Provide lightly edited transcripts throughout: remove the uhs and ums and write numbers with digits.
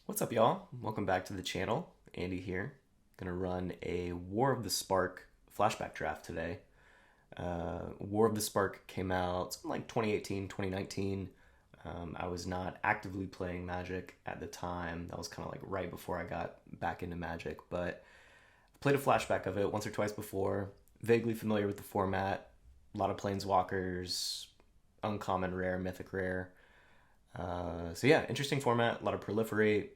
What's up, y'all? Welcome back to the channel. Andy here. Gonna run a War of the Spark flashback draft today. War of the Spark came out something like 2018, 2019. I was not actively playing Magic at the time. That was kind of like right before I got back into Magic, but I played a flashback of it once or twice before. Vaguely familiar with the format. A lot of planeswalkers, uncommon rare, mythic rare. So yeah, interesting format. A lot of proliferate,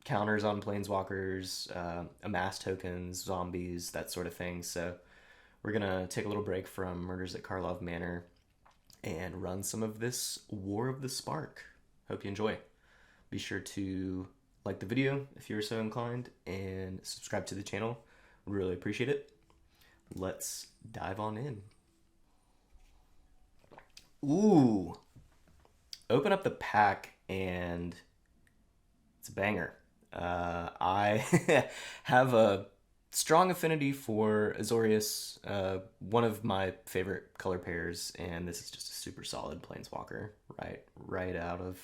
counters on planeswalkers, amass tokens, zombies, that sort of thing. So we're gonna take a little break from Murders at Karlov Manor and run some of this War of the Spark. Hope you enjoy. Be sure to like the video if you're so inclined and subscribe to the channel. Would really appreciate it. Let's dive on in. Ooh, open up the pack and it's a banger. I have a strong affinity for Azorius, one of my favorite color pairs, and this is just a super solid planeswalker, right out of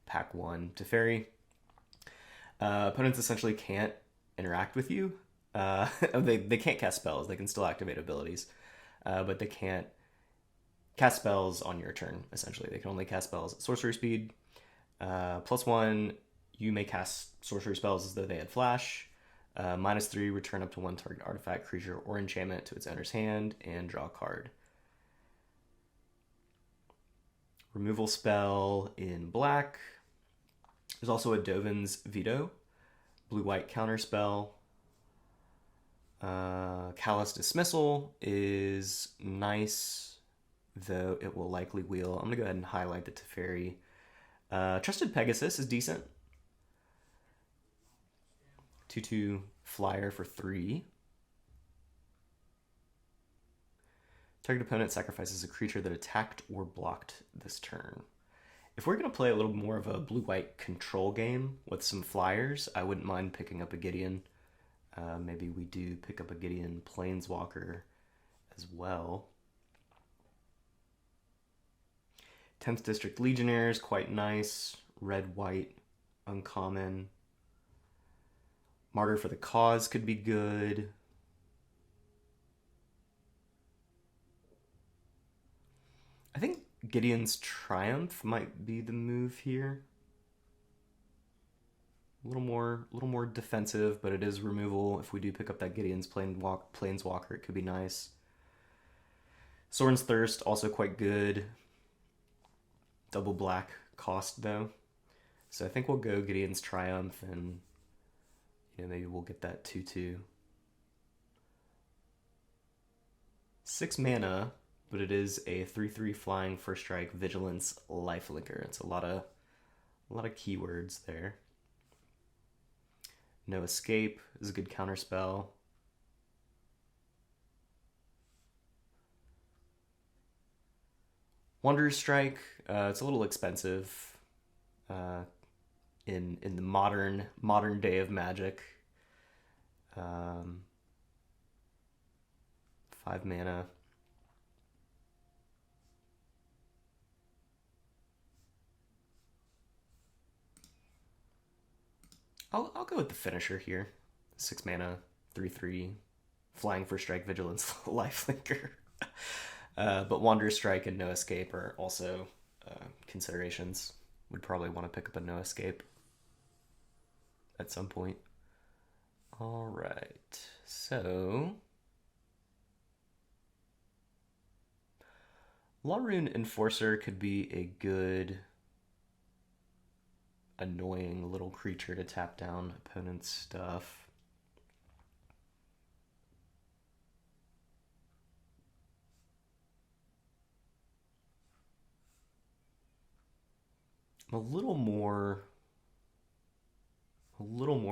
pack one. Teferi. Opponents essentially can't interact with you. They can't cast spells. They can still activate abilities, but they can't cast spells on your turn. Essentially, they can only cast spells at sorcery speed. +1, you may cast sorcery spells as though they had flash. -3, return up to one target artifact, creature, or enchantment to its owner's hand and draw a card. Removal spell in black. There's also a Dovin's Veto, blue-white counter spell. Callous Dismissal is nice, though it will likely wheel. I'm going to go ahead and highlight the Teferi. Trusted Pegasus is decent. 2/2 flyer for 3. Target opponent sacrifices a creature that attacked or blocked this turn. If we're going to play a little more of a blue-white control game with some flyers, I wouldn't mind picking up a Gideon. Maybe we do pick up a Gideon Planeswalker as well. 10th District Legionnaires, quite nice. Red-white, uncommon. Martyr for the Cause could be good. I think Gideon's Triumph might be the move here. A little more defensive, but it is removal. If we do pick up that Gideon's Planeswalker, it could be nice. Sorin's Thirst, also quite good. Double black cost, though. So I think we'll go Gideon's Triumph, and maybe we'll get that 2/2. 6 mana, but it is a 3/3 flying first strike vigilance lifelinker. It's a lot of keywords there. No Escape is a good counter spell. Wanderer's Strike, it's a little expensive in the modern day of Magic. 5 mana. I'll go with the finisher here. 6 mana, 3/3, flying for strike, vigilance, lifelinker. But Wanderer's Strike and No Escape are also considerations. Would probably want to pick up a No Escape at some point. All right, so Law-Rune Enforcer could be a good annoying little creature to tap down opponent's stuff. I'm a little more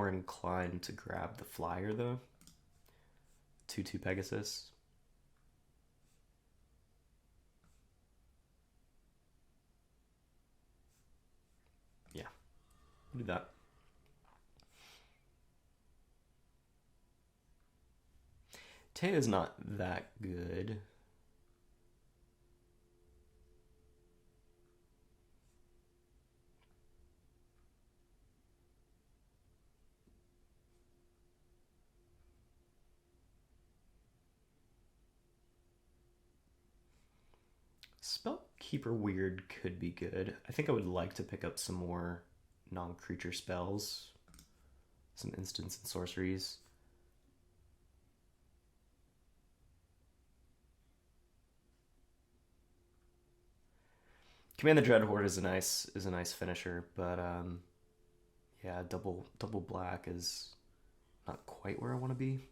inclined to grab the flyer, though. 2/2 Pegasus. Yeah, we'll do that. Tea's not that good. Spellkeeper Weird could be good. I think I would like to pick up some more non-creature spells. Some instants and sorceries. Command the Dreadhorde is a nice finisher, but yeah, double black is not quite where I want to be.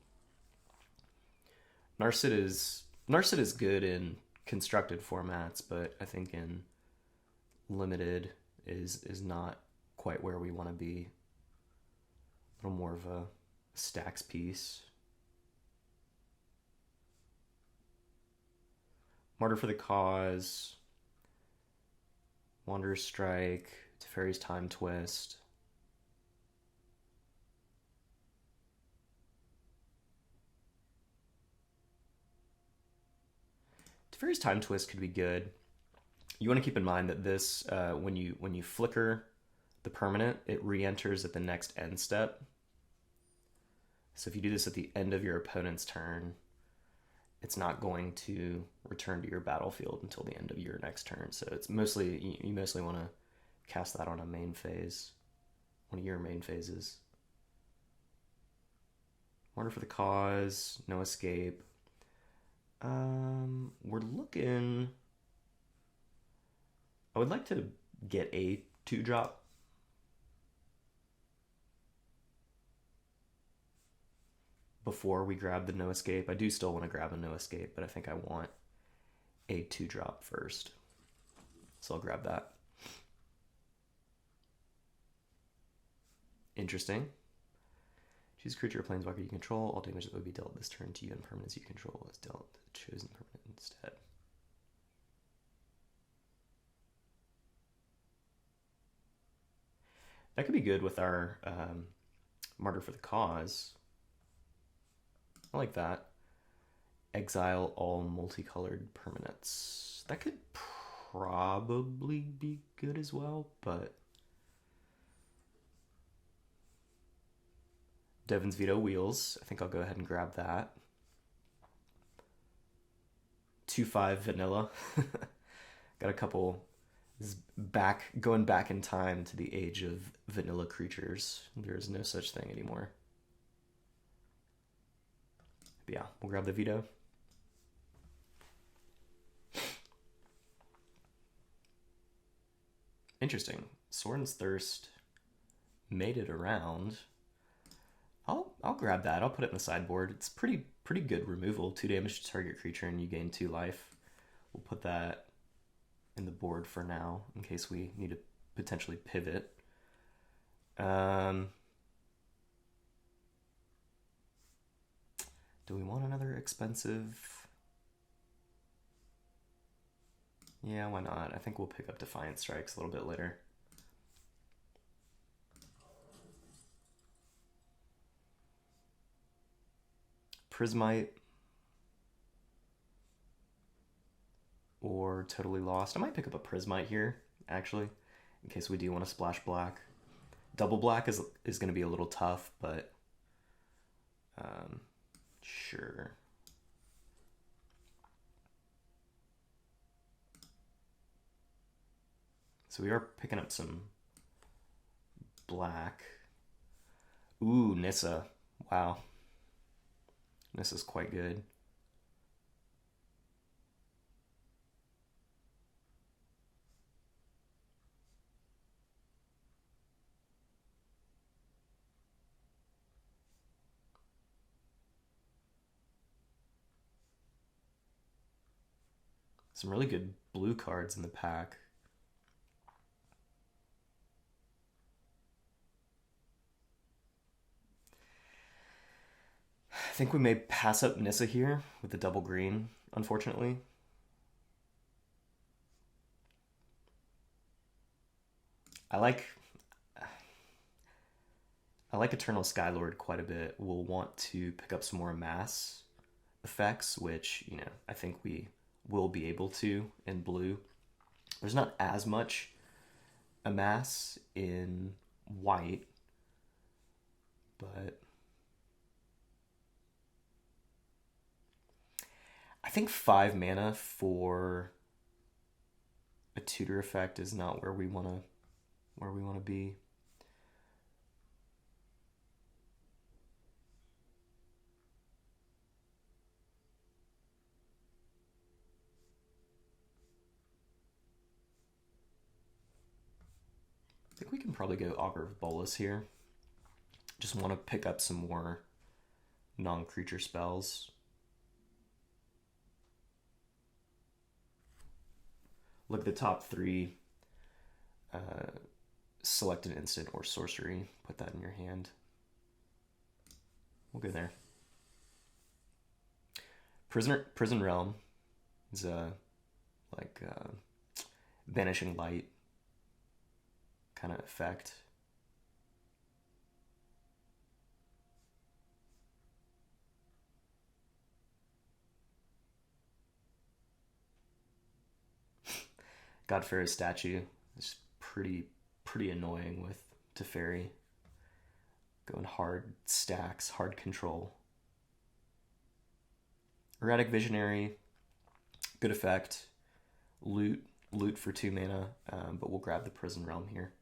Narset is good in constructed formats, but I think in limited is not quite where we want to be. A little more of a stacks piece. Martyr for the Cause, Wanderer's Strike, Teferi's Time Twist. Teferi's Time Twist could be good. You want to keep in mind that this, when you flicker the permanent, it re-enters at the next end step. So if you do this at the end of your opponent's turn, it's not going to return to your battlefield until the end of your next turn. So it's mostly, you mostly want to cast that on a main phase, one of your main phases. Martyr for the Cause, No Escape. We're looking. I would like to get a 2-drop. Before we grab the No Escape. I do still want to grab a No Escape, but I think I want a 2-drop first. So I'll grab that. Interesting. Choose a creature or planeswalker you control. All damage that would be dealt this turn to you and permanents you control is dealt to the chosen permanent instead. That could be good with our Martyr for the Cause. I like that. Exile all multicolored permanents. That could probably be good as well, but Devin's Veto Wheels. I think I'll go ahead and grab that. 2/5 vanilla. Got a couple. This is going back in time to the age of vanilla creatures. There is no such thing anymore. But yeah, we'll grab the veto. Interesting. Sorin's Thirst made it around. I'll grab that. I'll put it in the sideboard. It's pretty good removal. 2 damage to target creature and you gain 2 life. We'll put that in the board for now in case we need to potentially pivot. Do we want another expensive? Yeah, why not? I think we'll pick up Defiant Strikes a little bit later. Prismite or Totally Lost. I might pick up a Prismite here, actually, in case we do want to splash black. Double black is going to be a little tough, but sure. So we are picking up some black. Ooh, Nissa. Wow. This is quite good. Some really good blue cards in the pack. I think we may pass up Nissa here with the double green, unfortunately. I like Eternal Skylord quite a bit. We'll want to pick up some more mass effects, which, you know, I think we will be able to in blue. There's not as much amass in white, but I think 5 mana for a tutor effect is not where we want to be. I think we can probably go Augur of Bolas here. Just want to pick up some more non-creature spells. Look at the top three. Select an instant or sorcery. Put that in your hand. We'll go there. Prison Realm is like Banishing Light kind of effect. Godfarrow's statue is pretty annoying with Teferi. Going hard stacks, hard control. Erratic Visionary, good effect. Loot for 2 mana, but we'll grab the Prison Realm here.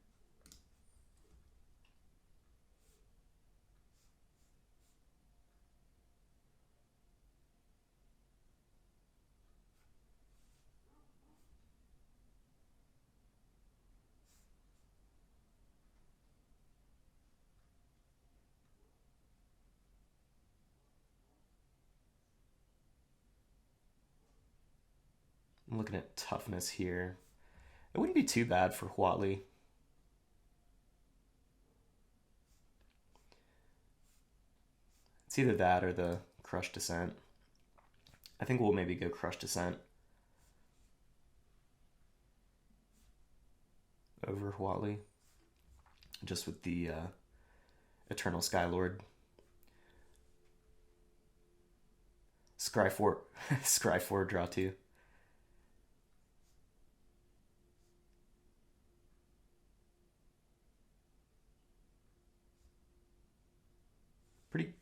I'm looking at toughness here. It wouldn't be too bad for Huatli. It's either that or the Crush Descent. I think we'll maybe go Crush Descent over Huatli. Just with the Eternal Skylord. Scry 4, draw 2.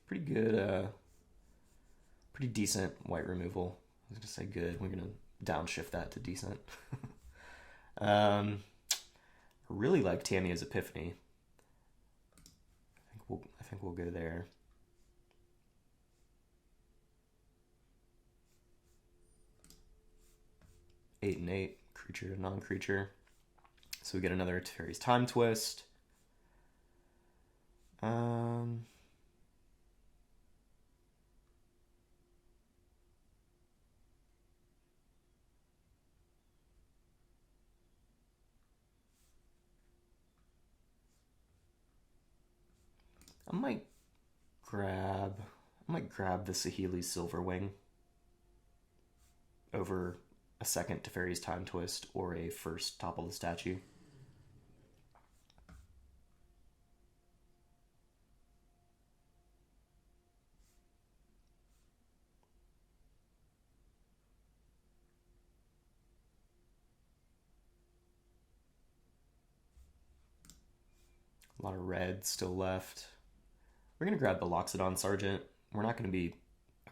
Pretty good, pretty decent white removal. I was gonna say good. We're gonna downshift that to decent. I really like Tamia's Epiphany. I think we'll go there. Eight and 8, creature to non-creature. So we get another Teferi's Time Twist. I might grab the Saheeli Silverwing over a second Teferi's Time Twist or a first Topple the Statue. A lot of red still left. We're going to grab the Loxodon Sergeant. We're not going to be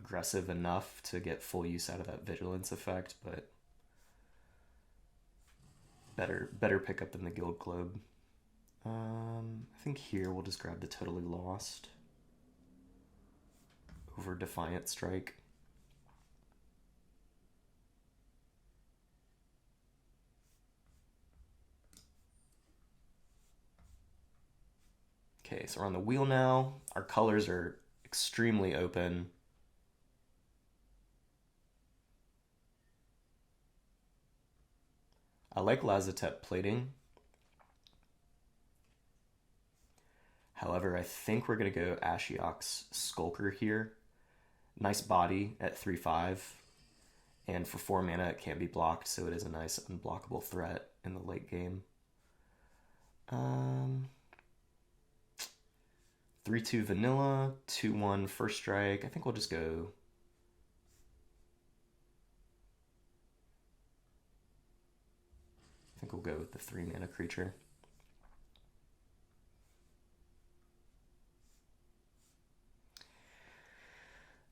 aggressive enough to get full use out of that Vigilance effect, but better pickup than the Guild Globe. I think here we'll just grab the Totally Lost over Defiant Strike. Okay, so we're on the wheel now. Our colors are extremely open. I like Lazotep Plating. However, I think we're going to go Ashiok's Skulker here. Nice body at 3/5. And for 4 mana, it can't be blocked, so it is a nice unblockable threat in the late game. 3/2 vanilla, 2/1 first strike. I think we'll just go. I think we'll go with the 3 mana creature.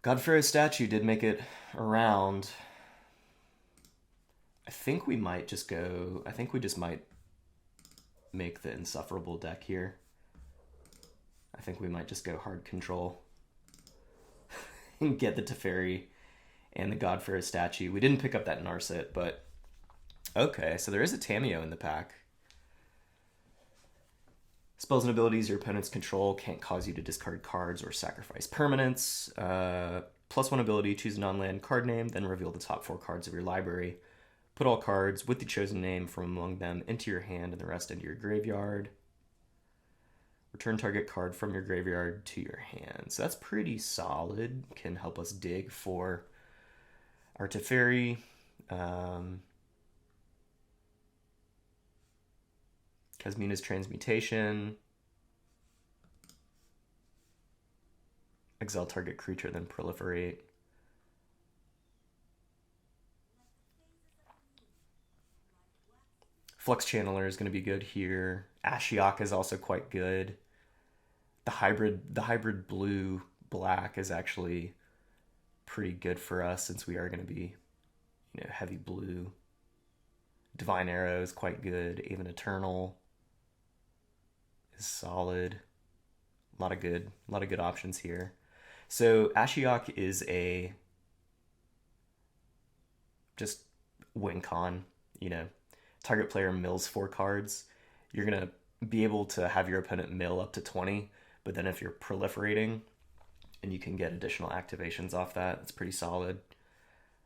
Godfarrow's Statue did make it around. I think we might just go... I think we just might make the insufferable deck here. I think we might just go hard control and get the Teferi and the God-Pharaoh statue. We didn't pick up that Narset, but okay, so there is a Tamiyo in the pack. Spells and abilities your opponent's control can't cause you to discard cards or sacrifice permanents. +1 ability, choose a non-land card name, then reveal the top 4 cards of your library. Put all cards with the chosen name from among them into your hand and the rest into your graveyard. Return target card from your graveyard to your hand. So that's pretty solid. Can help us dig for our Teferi. Kazmina's Transmutation. Exile target creature, then proliferate. Flux Channeler is going to be good here. Ashiok is also quite good. The hybrid blue black is actually pretty good for us since we are going to be, heavy blue. Divine Arrow is quite good. Even Eternal is solid. A lot of good options here. So Ashiok is a just win con, target player mills 4 cards. You're going to be able to have your opponent mill up to 20, but then if you're proliferating and you can get additional activations off that, it's pretty solid.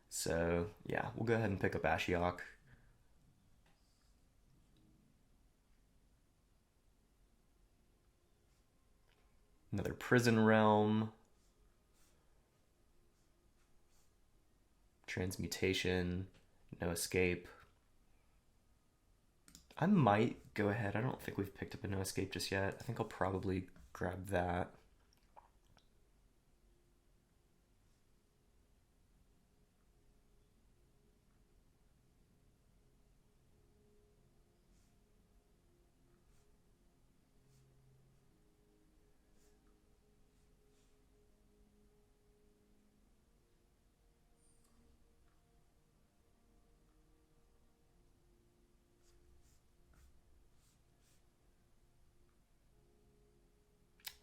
So yeah, we'll go ahead and pick up Ashiok. Another Prison Realm. Transmutation. No Escape. I might go ahead. I don't think we've picked up a No Escape just yet. I think I'll probably grab that.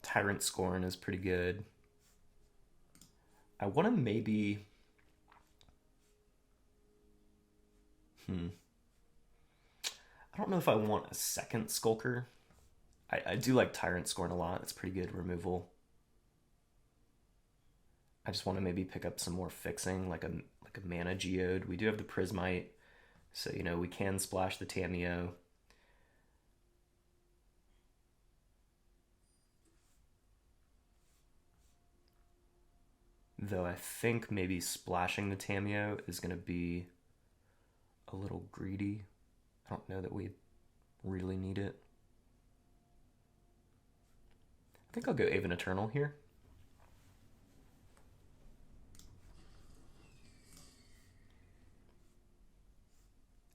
Tyrant Scorn is pretty good. I want to maybe... I don't know if I want a second Skulker. I do like Tyrant Scorn a lot. It's pretty good removal. I just want to maybe pick up some more fixing, like a Mana Geode. We do have the Prismite, so we can splash the Tamiyo. Though I think maybe splashing the Tamiyo is going to be a little greedy. I don't know that we really need it. I think I'll go Aven Eternal here.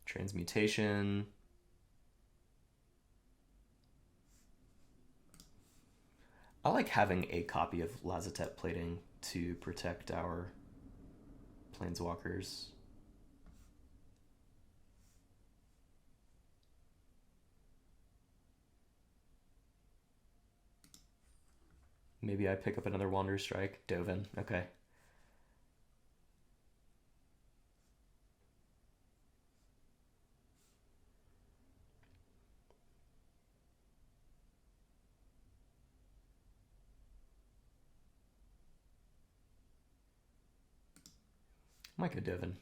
Transmutation. I like having a copy of Lazatet Plating to protect our planeswalkers. Maybe I pick up another Wanderer Strike. Dovin. Okay. Might go Dovin.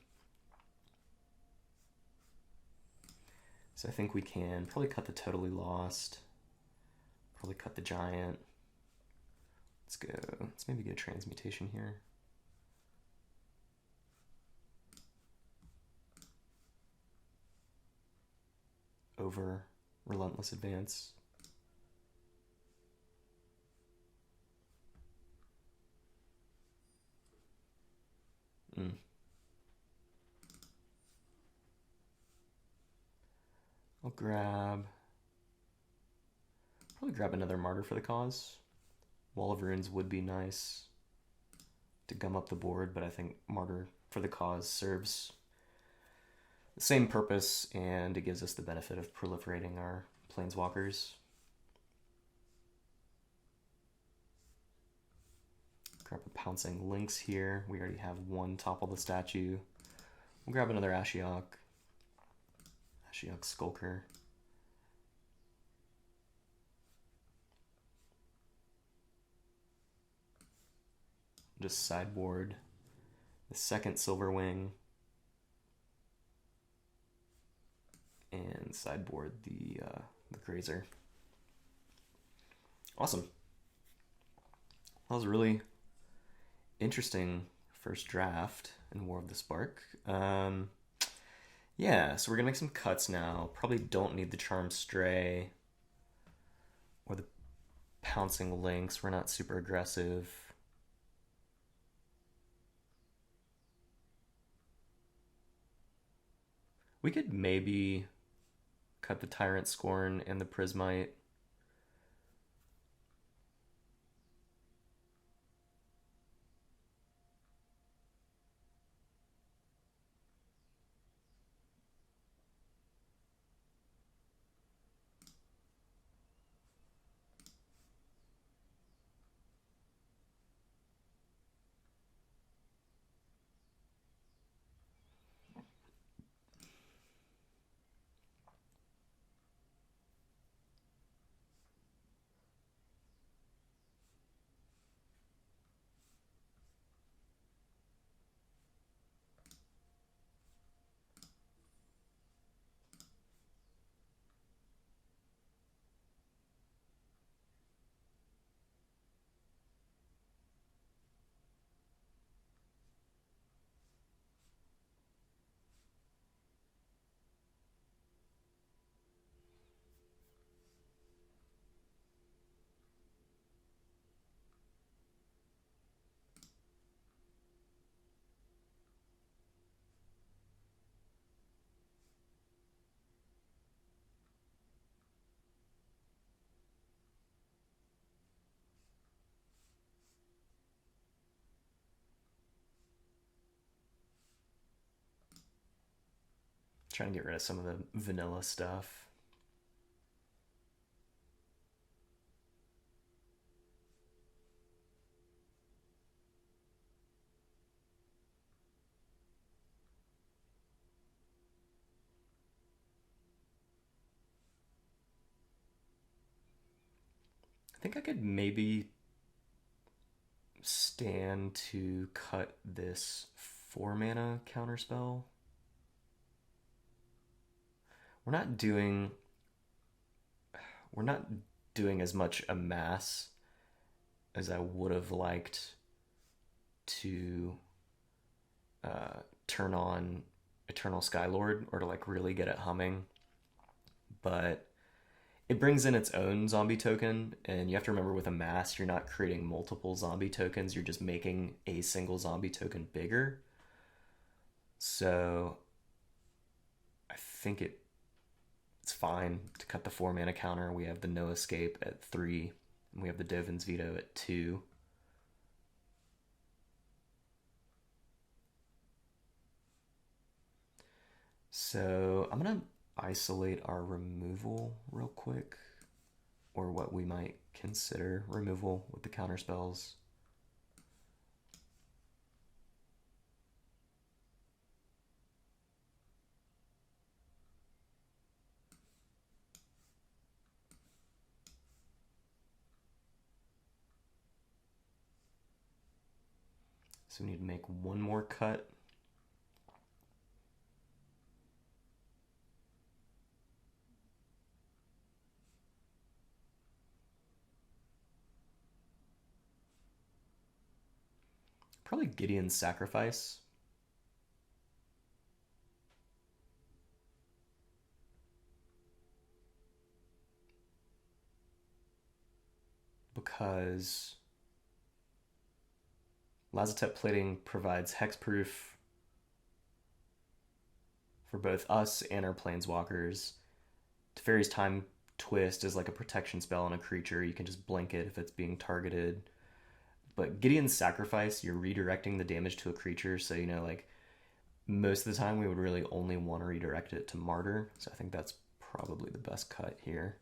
So I think we can probably cut the Totally Lost. Probably cut the Giant. Let's maybe get Transmutation here. Over Relentless Advance. I'll probably grab another Martyr for the Cause. Wall of Runes would be nice to gum up the board, but I think Martyr for the Cause serves Same purpose, and it gives us the benefit of proliferating our planeswalkers. Grab a Pouncing Lynx here. We already have one topple the statue. We'll grab another Ashiok. Ashiok Skulker. Just sideboard the second Silverwing. And sideboard the Grazer. Awesome. That was a really interesting first draft in War of the Spark. Yeah, so we're gonna make some cuts now. Probably don't need the Charm Stray or the Pouncing Lynx. We're not super aggressive. We could maybe cut the Tyrant Scorn and the Prismite. Trying to get rid of some of the vanilla stuff. I think I could maybe stand to cut this 4-mana counterspell. We're not doing as much amass as I would have liked to turn on Eternal Skylord, or to like really get it humming. But it brings in its own zombie token, and you have to remember with amass, you're not creating multiple zombie tokens, you're just making a single zombie token bigger. So I think it's fine to cut the 4-mana counter. We have the No Escape at 3, and we have the Dovin's Veto at 2. So I'm gonna isolate our removal real quick, or what we might consider removal with the counter spells. So we need to make one more cut. Probably Gideon's Sacrifice. Because Lazotep Plating provides hexproof for both us and our planeswalkers. Teferi's Time Twist is like a protection spell on a creature. You can just blink it if it's being targeted. But Gideon's Sacrifice, you're redirecting the damage to a creature, so like Most of the time we would really only want to redirect it to Martyr, so I think that's probably the best cut here.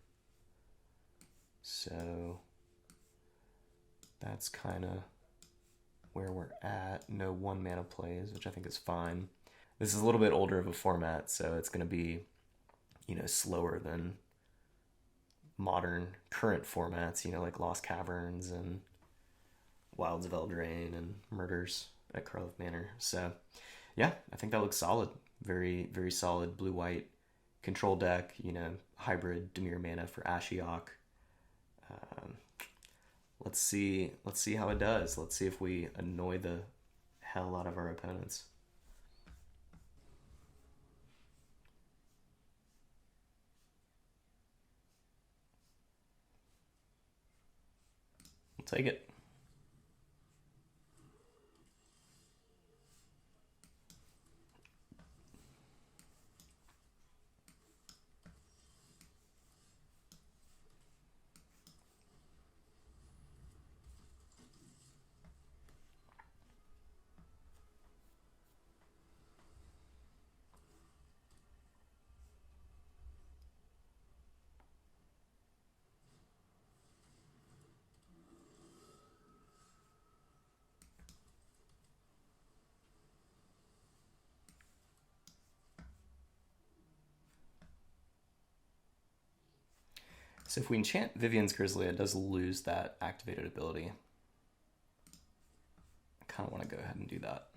So that's kind of where we're at. No 1 mana plays, which I think is fine. This is a little bit older of a format, so it's going to be, slower than modern current formats, like Lost Caverns and Wilds of Eldraine and Murders at Karlov Manor. So yeah, I think that looks solid. Very, very solid blue-white control deck, hybrid Dimir mana for Ashiok. Let's see how it does. Let's see if we annoy the hell out of our opponents. We'll take it. So if we enchant Vivian's Grizzly, it does lose that activated ability. I kind of want to go ahead and do that.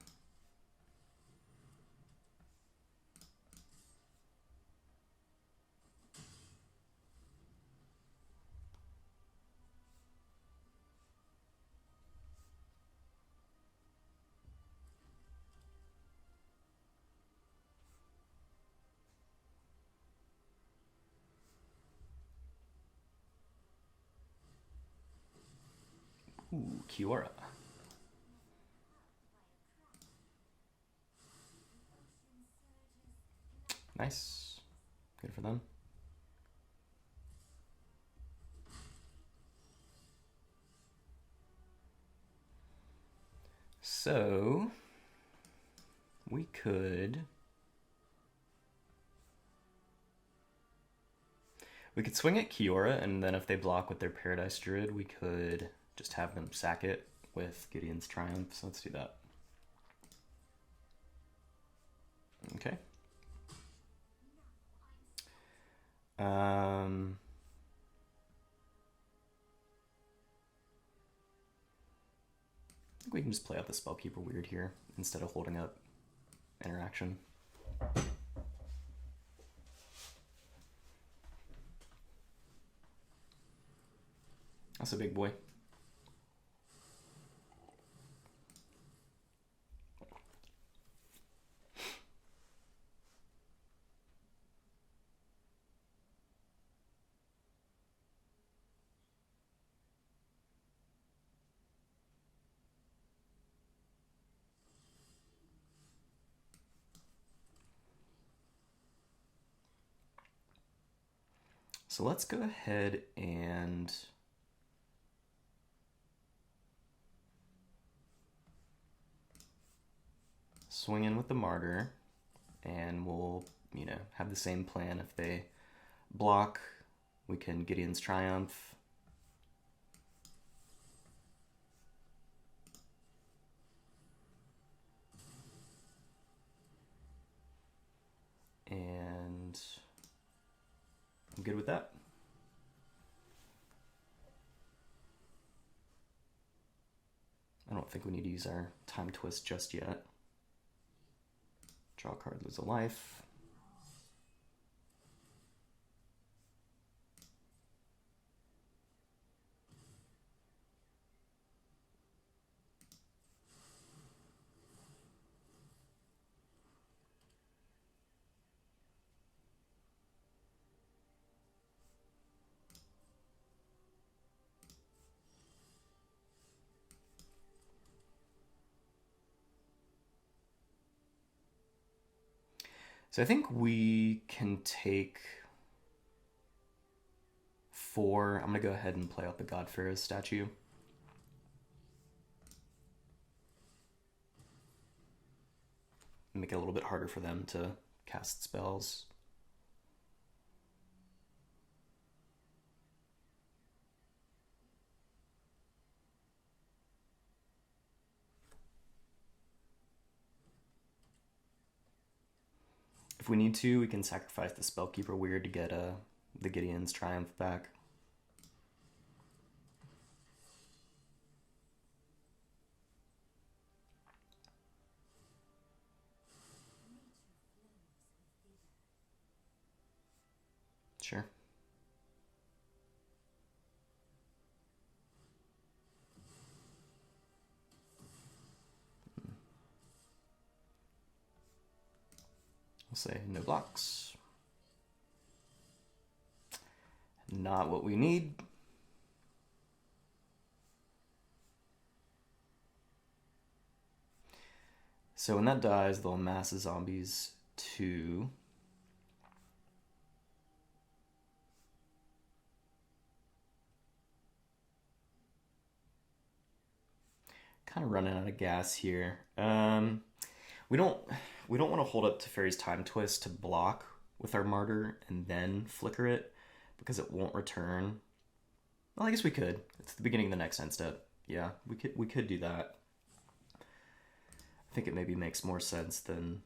Ooh, Kiora. Nice. Good for them. So we could swing at Kiora, and then if they block with their Paradise Druid, we could just have them sack it with Gideon's Triumph. So let's do that. Okay. I think we can just play out the Spellkeeper Weird here instead of holding up interaction. That's a big boy. So let's go ahead and swing in with the Martyr, and we'll, have the same plan. If they block, we can Gideon's Triumph. And I'm good with that. I don't think we need to use our Time Twist just yet. Draw a card, lose a life. So I think we can take 4. I'm going to go ahead and play out the God Pharaoh's statue. make it a little bit harder for them to cast spells. If we need to, we can sacrifice the Spellkeeper Weird to get the Gideon's Triumph back. Sure. We'll say no blocks. Not what we need. So when that dies, they'll amass zombies to kind of running out of gas here. We don't want to hold up Teferi's Time Twist to block with our Martyr and then flicker it because it won't return. Well, I guess we could. It's the beginning of the next end step. Yeah, we could do that. I think it maybe makes more sense than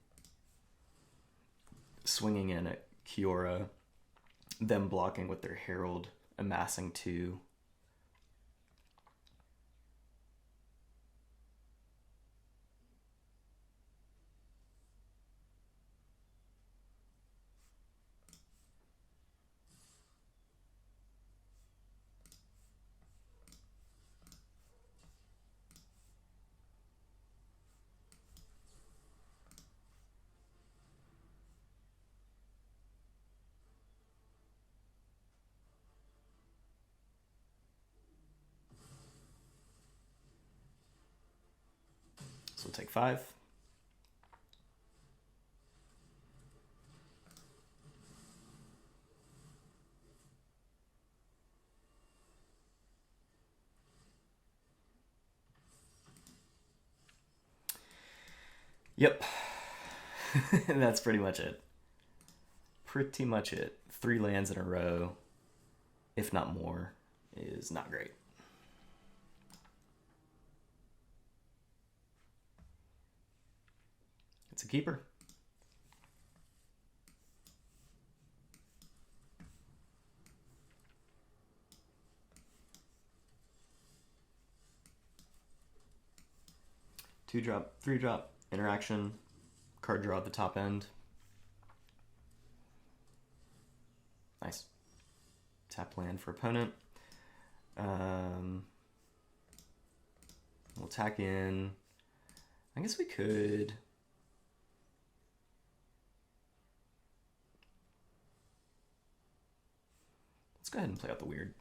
swinging in at Kiora, them blocking with their Herald, amassing 2. So we'll take 5. Yep. That's pretty much it. Pretty much it. 3 lands in a row, if not more, is not great. It's a keeper. Two drop, 3 drop, interaction, card draw at the top end. Nice. Tap land for opponent. We'll tack in. I guess we could. Let's go ahead and play out the weird.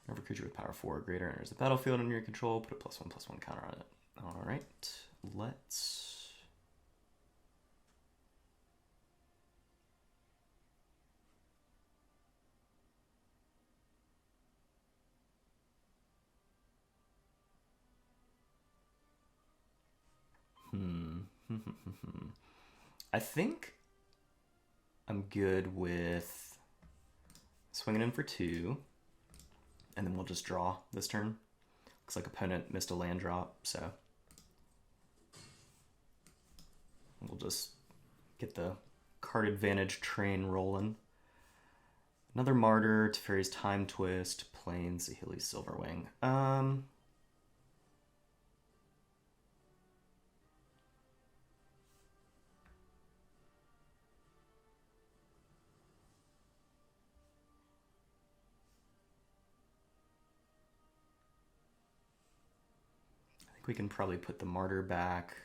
Whenever a creature with power 4 or greater enters the battlefield under your control, put a +1/+1 counter on it. Alright, let's... I think I'm good with swinging in for 2, and then we'll just draw this turn. Looks like opponent missed a land drop, so we'll just get the card advantage train rolling. Another Martyr, Teferi's Time Twist, Plains, Achilles Silverwing. We can probably put the Martyr back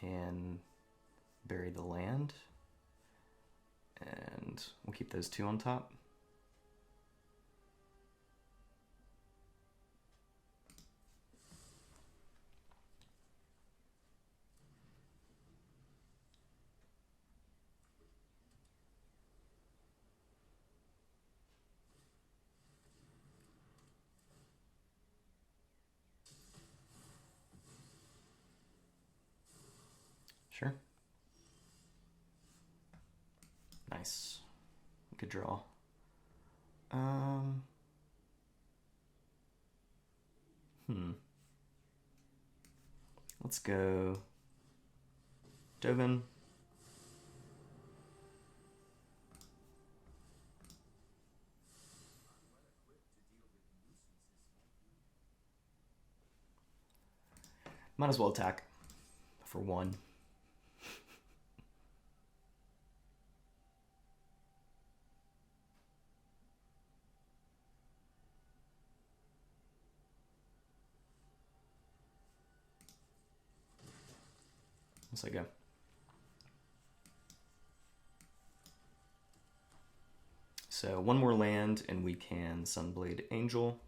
and bury the land. And we'll keep those 2 on top. Sure. Nice. Good draw. Let's go Dovin. Might as well attack for 1. Let's go. So 1 more land and we can Sunblade Angel.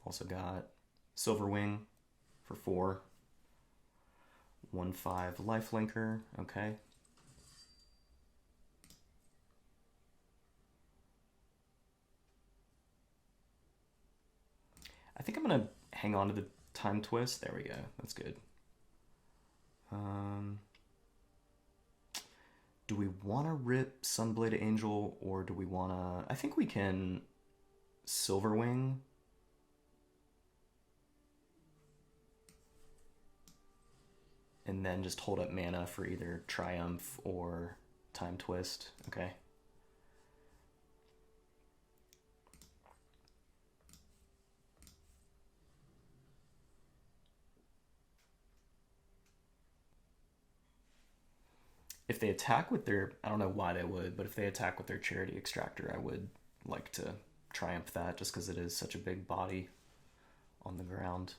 Also got Silverwing for 4. 1/5 Lifelinker, okay. I think I'm gonna hang on to the Time Twist. There we go, that's good. Do we want to rip Sunblade Angel or do we want to... I think we can Silverwing. And then just hold up mana for either Triumph or Time Twist. Okay. If they attack with their... I don't know why they would, but if they attack with their Charity Extractor, I would like to Triumph that just because it is such a big body on the ground.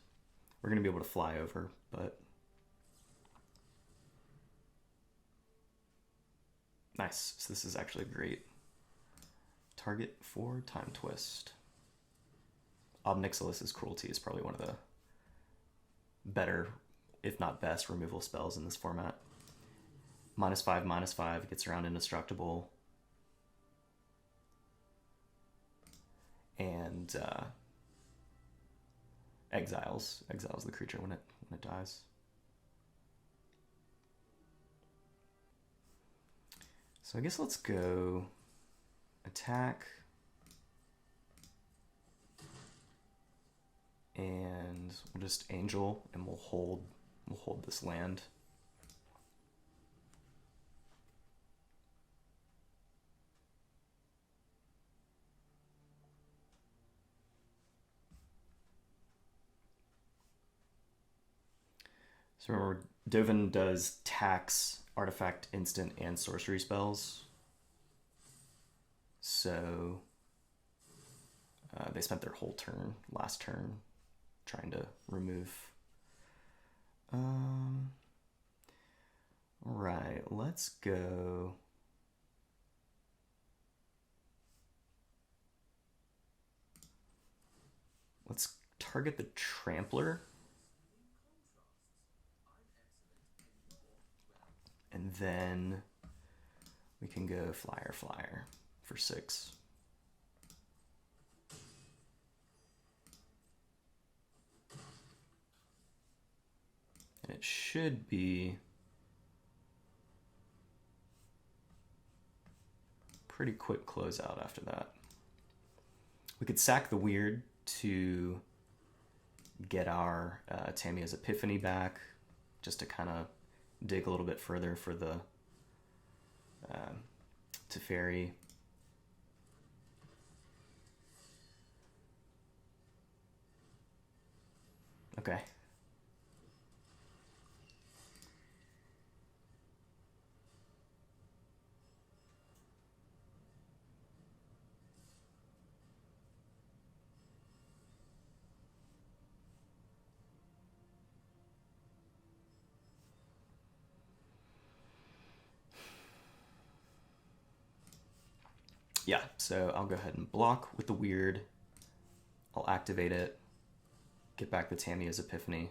We're going to be able to fly over, but... Nice. So this is actually great. Target for Time Twist. Ob Nixilis's Cruelty is probably one of the better, if not best, removal spells in this format. -5/-5 gets around indestructible. And exiles the creature when it dies. So I guess let's go attack. And we'll just Angel and we'll hold this land. So remember, Dovin does tax, artifact, instant, and sorcery spells. So they spent their whole turn, last turn, trying to remove. Alright, let's go. Let's target the Trampler. And then we can go Flyer for 6. And it should be pretty quick closeout after that. We could sack the Weird to get our Tamiya's Epiphany back, just to kind of dig a little bit further for the Teferi. Okay. Yeah, so I'll go ahead and block with the Weird. I'll activate it, get back the Tamiya's Epiphany.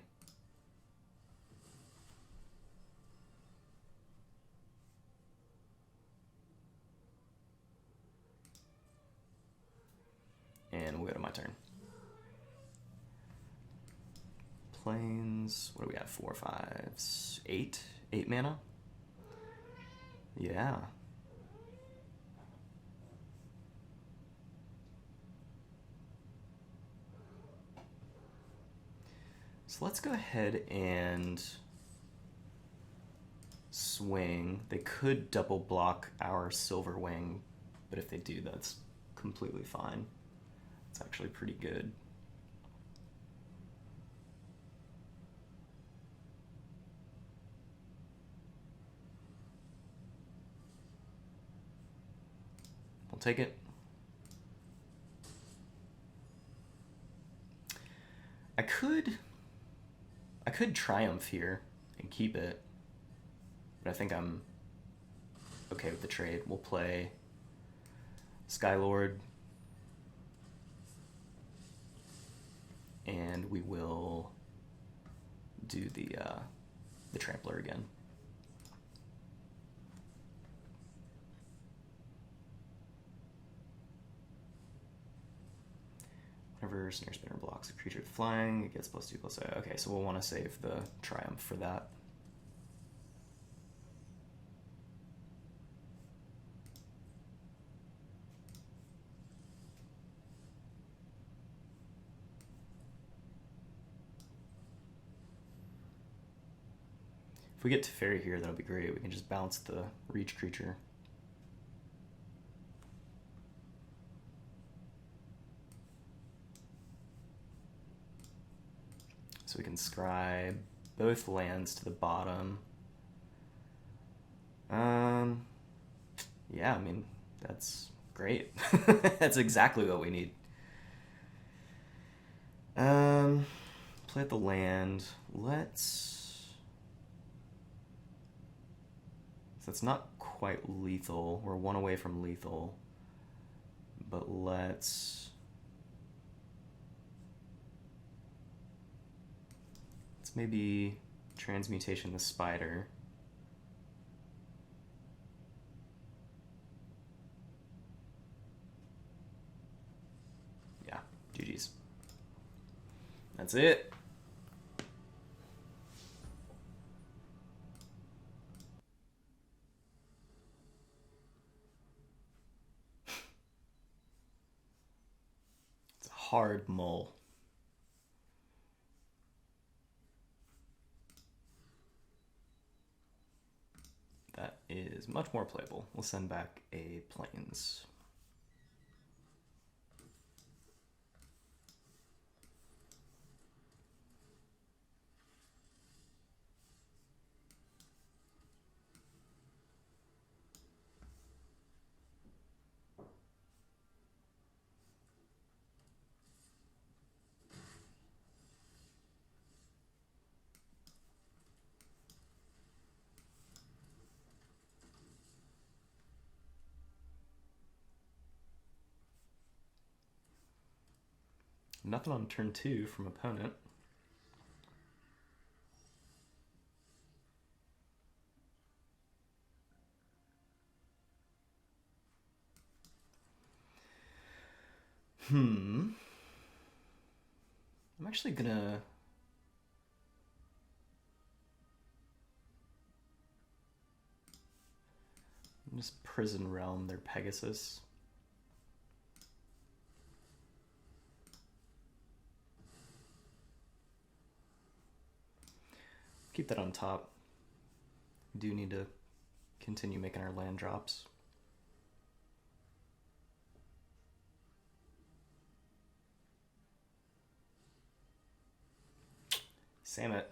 And we'll go to my turn. Plains. lands. What do we have? 4, 5, 8? 8 mana? Yeah. So let's go ahead and swing. They could double block our Silver Wing, but if they do, that's completely fine. It's actually pretty good. We'll take it. I could Triumph here and keep it, but I think I'm okay with the trade. We'll play Skylord, and we will do the Trampler again. Whenever Snare Spinner blocks a creature with flying, it gets +2/+. Okay, so we'll want to save the Triumph for that. If we get to Fairy here, that'll be great. We can just bounce the Reach creature. So we can scribe both lands to the bottom. Yeah, I mean, that's great. That's exactly what we need. Play at the land. Let's... So it's not quite lethal. We're one away from lethal. But let's maybe Transmutation the Spider. Yeah, GG's. That's it. It's a hard mull. That is much more playable. We'll send back a Plains. Nothing on turn 2 from opponent. I'm actually gonna... just Prison Realm their Pegasus. Keep that on top. We do need to continue making our land drops. Sam it.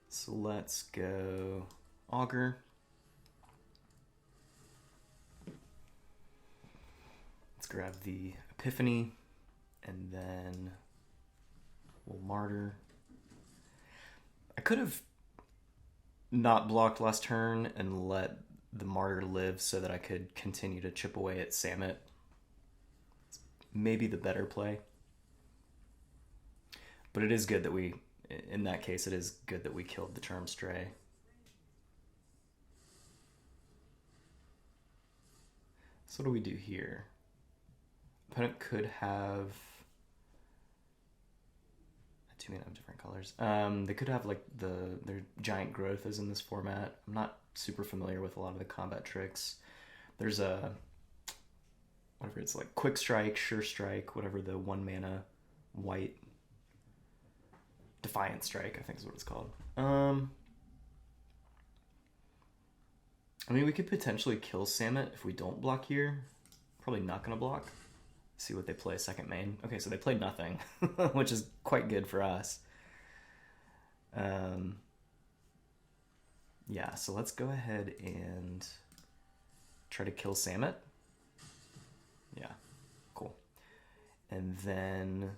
So let's go Augur. Let's grab the Epiphany, and then we'll Martyr. I could have not blocked last turn and let the Martyr live so that I could continue to chip away at Samet. It's maybe the better play. But it is good that we, in that case, it is good that we killed the Charm Stray. So what do we do here? Opponent could have 2 mana of different colors. They could have like their giant growth is in this format. I'm not super familiar with a lot of the combat tricks. There's a whatever it's like quick strike, sure strike, whatever the 1 mana white defiant strike I think is what it's called. I mean we could potentially kill Samet if we don't block here. Probably not gonna block. See what they play second main. Okay, so they played nothing, which is quite good for us. Yeah, so let's go ahead and try to kill Samet. Yeah, cool. And then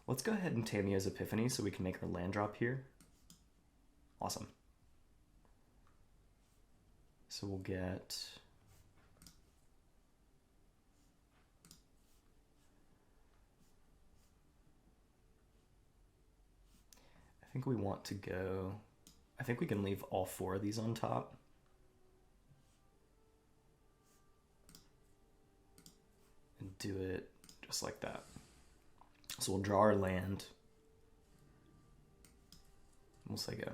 let's go ahead and Tamiya's Epiphany so we can make our land drop here. Awesome. So we'll get... I think we want to go... I think we can leave all 4 of these on top. And do it just like that. So we'll draw our land. We'll say go.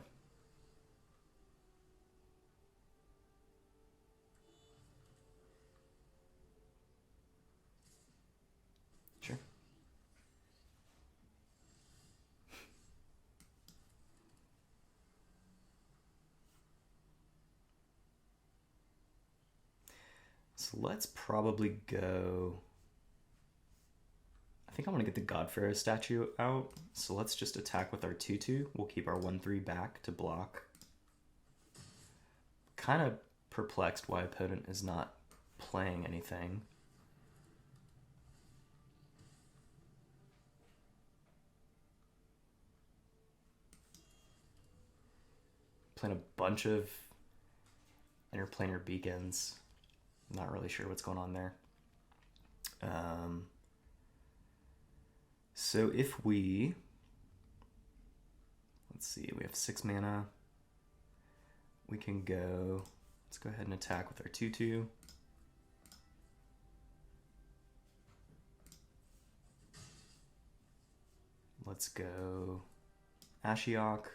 Sure. So let's probably go... I think I want to get the God-Pharaoh statue out, so let's just attack with our 2/2. We'll keep our 1/3 back to block. Kind of perplexed why opponent is not playing anything. Playing a bunch of interplanar beacons. Not really sure what's going on there. So if we, let's see, we have 6 mana. We can go, let's go ahead and attack with our 2/2. Let's go Ashiok.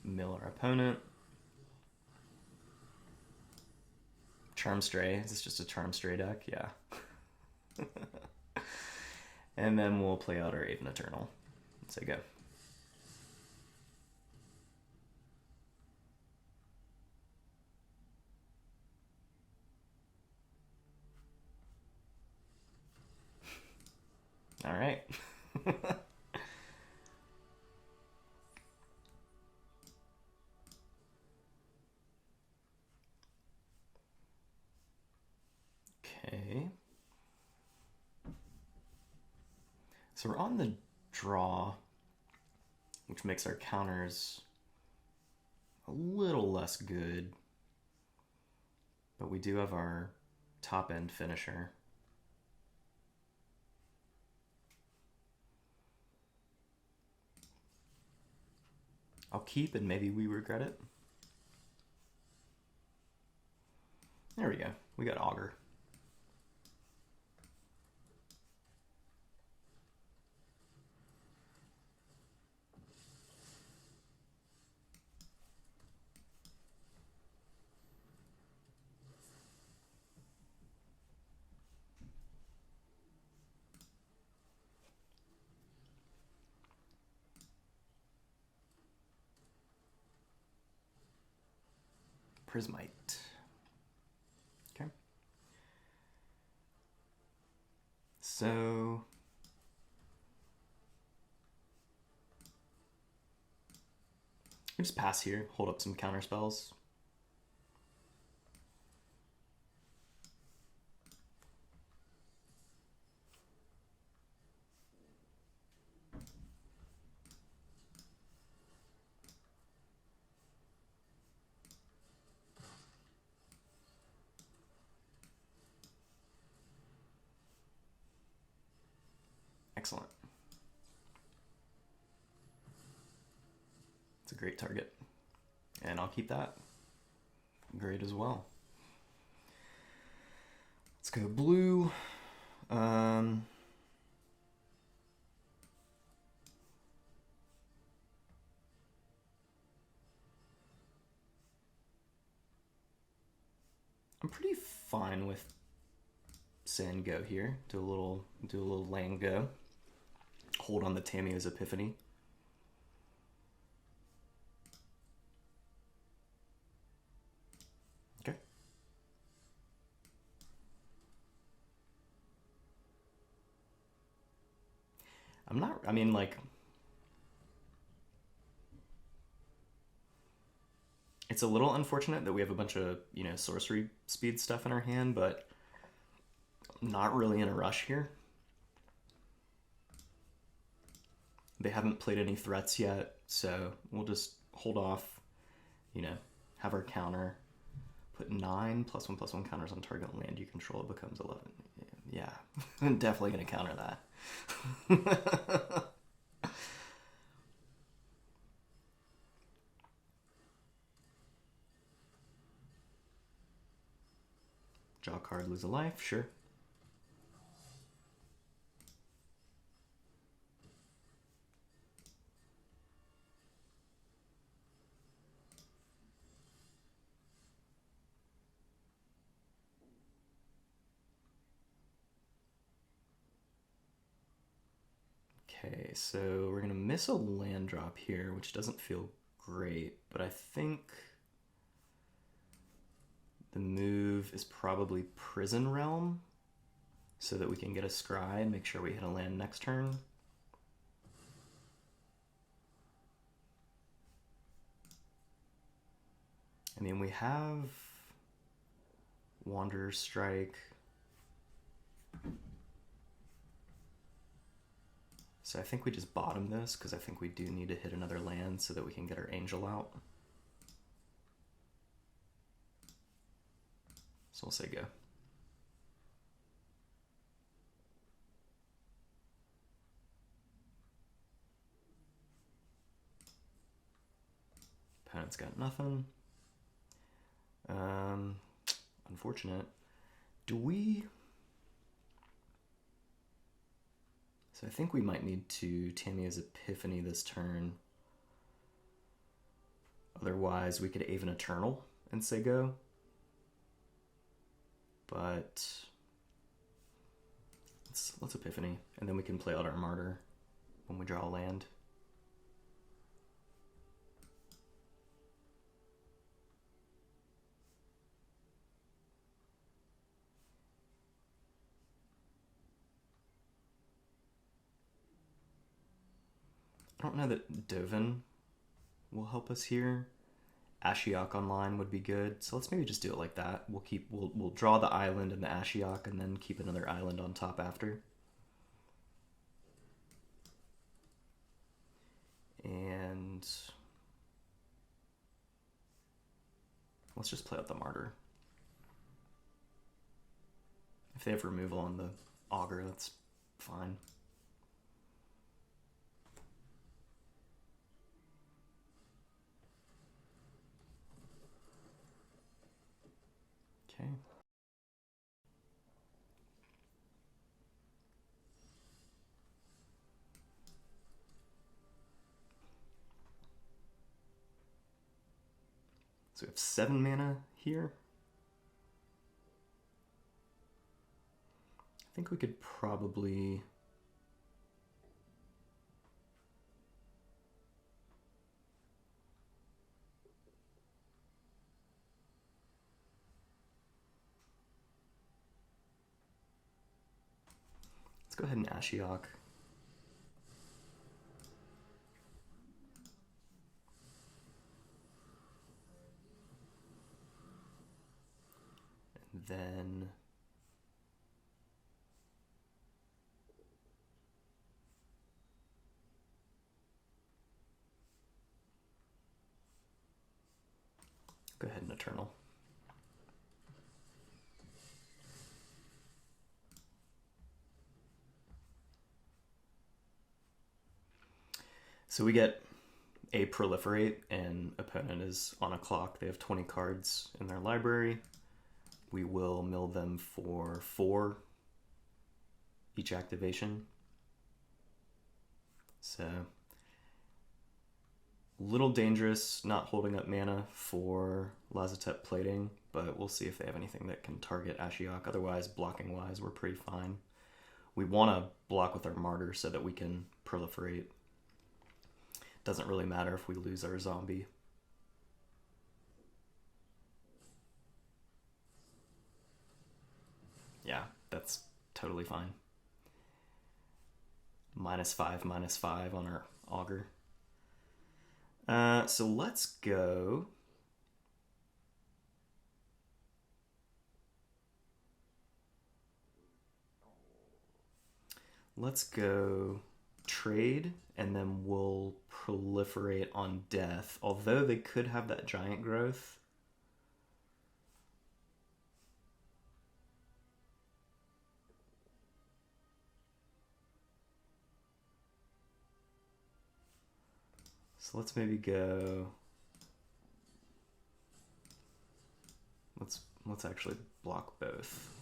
Mill our opponent. Charm Stray. Is this just a Charm Stray deck? Yeah. And then we'll play out our Aven Eternal. Let's say go. All right. Okay. So we're on the draw, which makes our counters a little less good. But we do have our top end finisher. I'll keep and maybe we regret it. There we go. We got Augur. Prismite. Okay. So we just pass here, hold up some counter spells. Excellent. It's a great target. And I'll keep that. Great as well. Let's go blue. I'm pretty fine with saying go here. Do a little land go. Hold on the Tamiya's Epiphany. Okay. I mean, like, it's a little unfortunate that we have a bunch of, sorcery speed stuff in our hand, but not really in a rush here. They haven't played any threats yet, so we'll just hold off, have our counter. Put 9 +1/+1 counters on target land you control, it becomes 11. Yeah, I'm definitely going to counter that. Draw a card, lose a life, sure. Okay, so we're going to miss a land drop here, which doesn't feel great, but I think the move is probably Prison Realm, so that we can get a scry and make sure we hit a land next turn. I mean, we have Wanderer's Strike. So I think we just bottom this, because I think we do need to hit another land so that we can get our Angel out. So we'll say go. Opponent's got nothing. Unfortunate. Do we... So I think we might need to Tamiya's Epiphany this turn. Otherwise, we could Aven Eternal and say go. But let's Epiphany, and then we can play out our Martyr when we draw a land. I don't know that Dovin will help us here. Ashiok online would be good, so let's maybe just do it like that. We'll draw the island and the Ashiok, and then keep another island on top after. And let's just play out the Martyr. If they have removal on the Augur, that's fine. Okay. So we have 7 mana here. I think we could probably... Let's go ahead and Ashiok. And then... go ahead and Eternal. So we get a proliferate, and opponent is on a clock. They have 20 cards in their library. We will mill them for 4 each activation. So a little dangerous not holding up mana for Lazotep plating, but we'll see if they have anything that can target Ashiok. Otherwise, blocking wise, we're pretty fine. We want to block with our Martyr so that we can proliferate. Doesn't really matter if we lose our zombie. Yeah, that's totally fine. -5/-5 on our Augur. So let's go. Let's go trade, and then we'll proliferate on death. Although they could have that giant growth. So let's maybe go. Let's actually block both.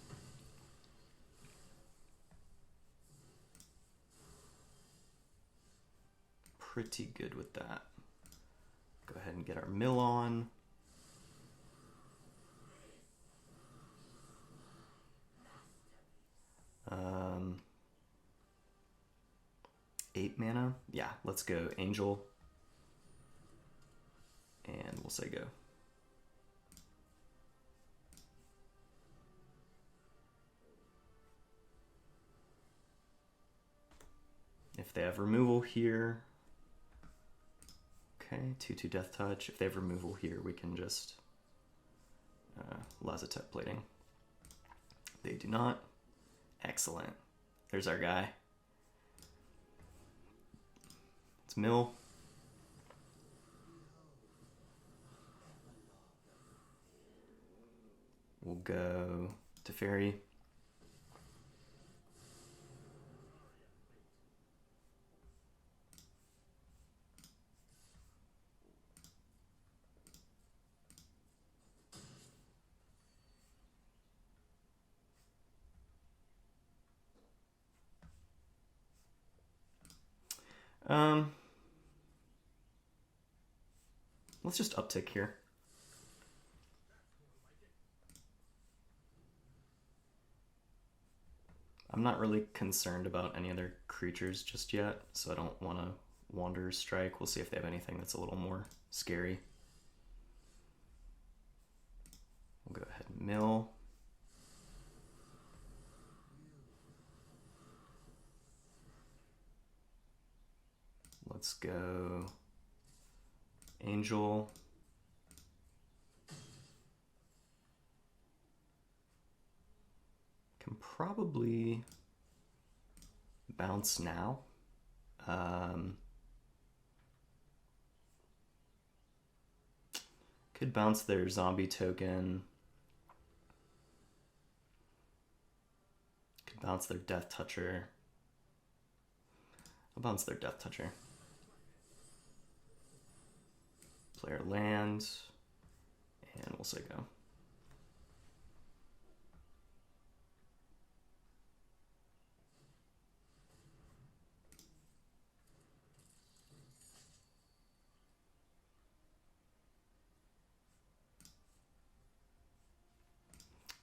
Pretty good with that. Go ahead and get our mill on. Um, 8 mana. Yeah, let's go Angel. And we'll say go. If they have removal here, okay, 2/2 Death Touch. If they have removal here, we can just Lazotep plating. They do not. Excellent. There's our guy. It's mill. We'll go to Fairy. Let's just uptick here. I'm not really concerned about any other creatures just yet, so I don't want to Wanderer's Strike. We'll see if they have anything that's a little more scary. We'll go ahead and mill. Let's go Angel. Can probably bounce now. Could bounce their zombie token. Could bounce their Death Toucher. I'll bounce their Death Toucher. Player land, and we'll say go.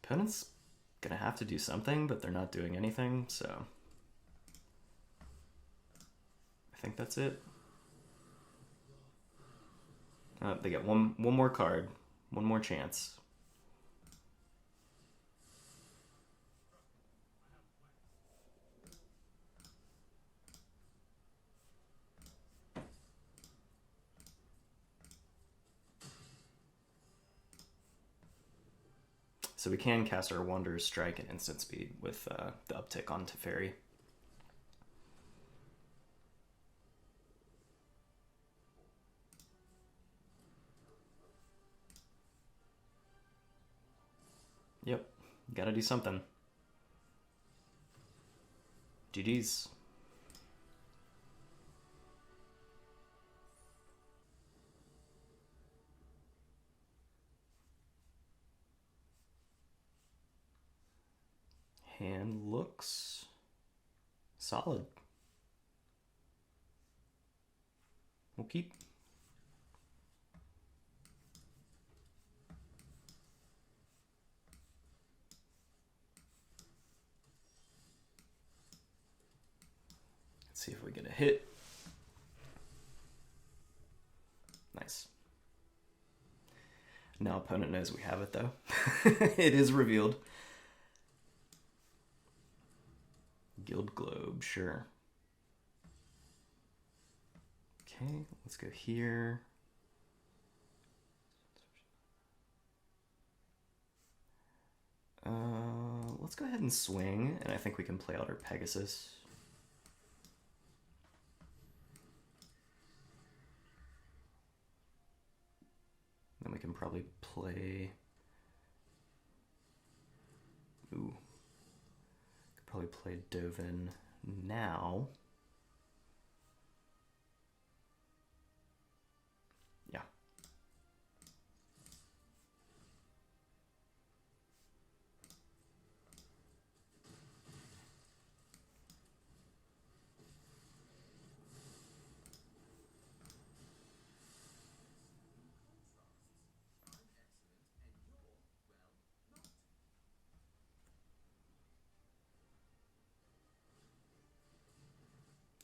Opponent's gonna have to do something, but they're not doing anything, so I think that's it. They get one more card, one more chance. So we can cast our Wanderer's Strike at instant speed with the uptick on Teferi. Yep, gotta do something. GG's. Hand looks solid. We'll keep. Let's see if we get a hit. Nice. Now opponent knows we have it though. It is revealed. Guild Globe, sure. Okay, let's go here. Let's go ahead and swing, and I think we can play out our Pegasus. Then we can probably play... Ooh. Could probably play Dovin now. Yeah.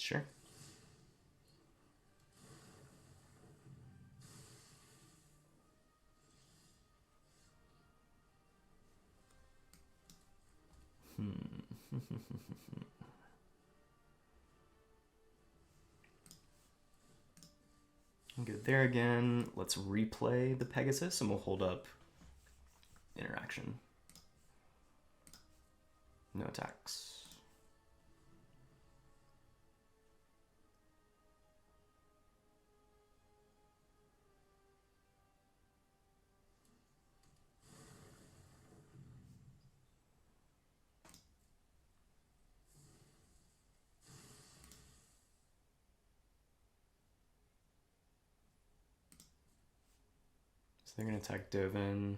Sure. Good there again. Let's replay the Pegasus and we'll hold up interaction. No attacks. So they're going to attack Dovin.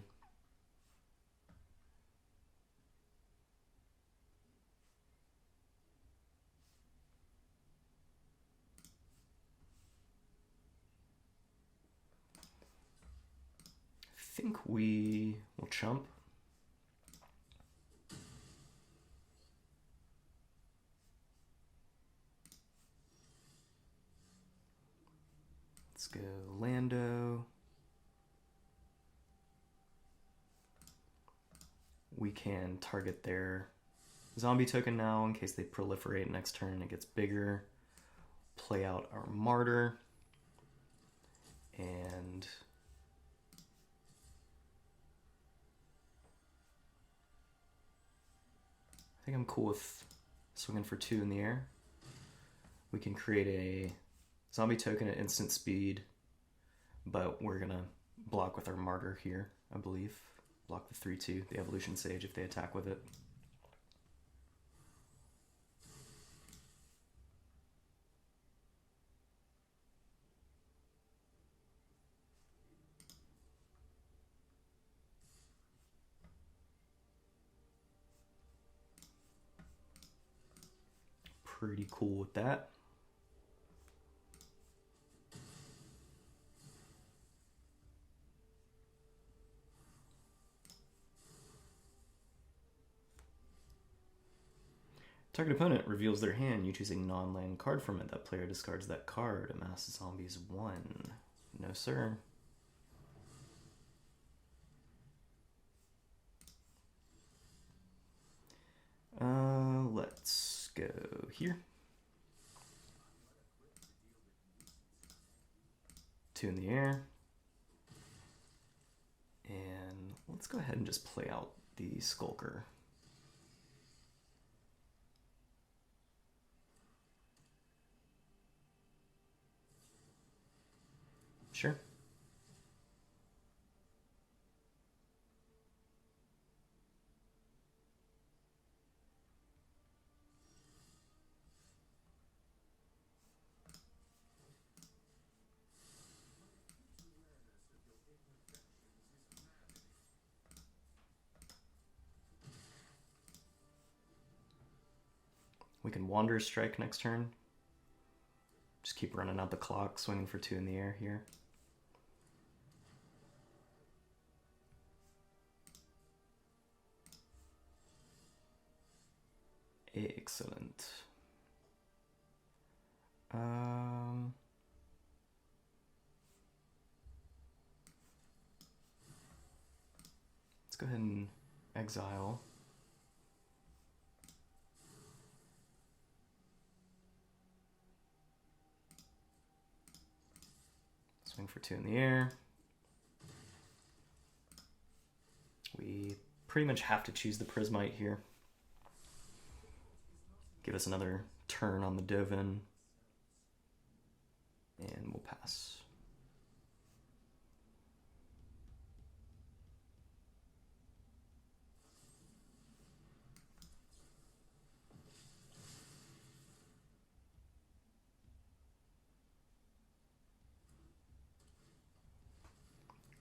I think we will chump. Let's go Lando. We can target their zombie token now in case they proliferate next turn. It gets bigger. Play out our martyr. And I think I'm cool with swinging for 2 in the air. We can create a zombie token at instant speed, but we're gonna block with our martyr here, I believe. Block the 3/2, the evolution sage if they attack with it. Pretty cool with that. Target opponent reveals their hand. You choose a non-land card from it. That player discards that card. Amass zombies 1. No, sir. Let's go here. 2 in the air. And let's go ahead and just play out the Skulker. Sure. We can Wanderer's Strike next turn. Just keep running out the clock, swinging for 2 in the air here. Excellent. Let's go ahead and exile. Swing for 2 in the air. We pretty much have to choose the Prismite here. Give us another turn on the Dovin. And we'll pass.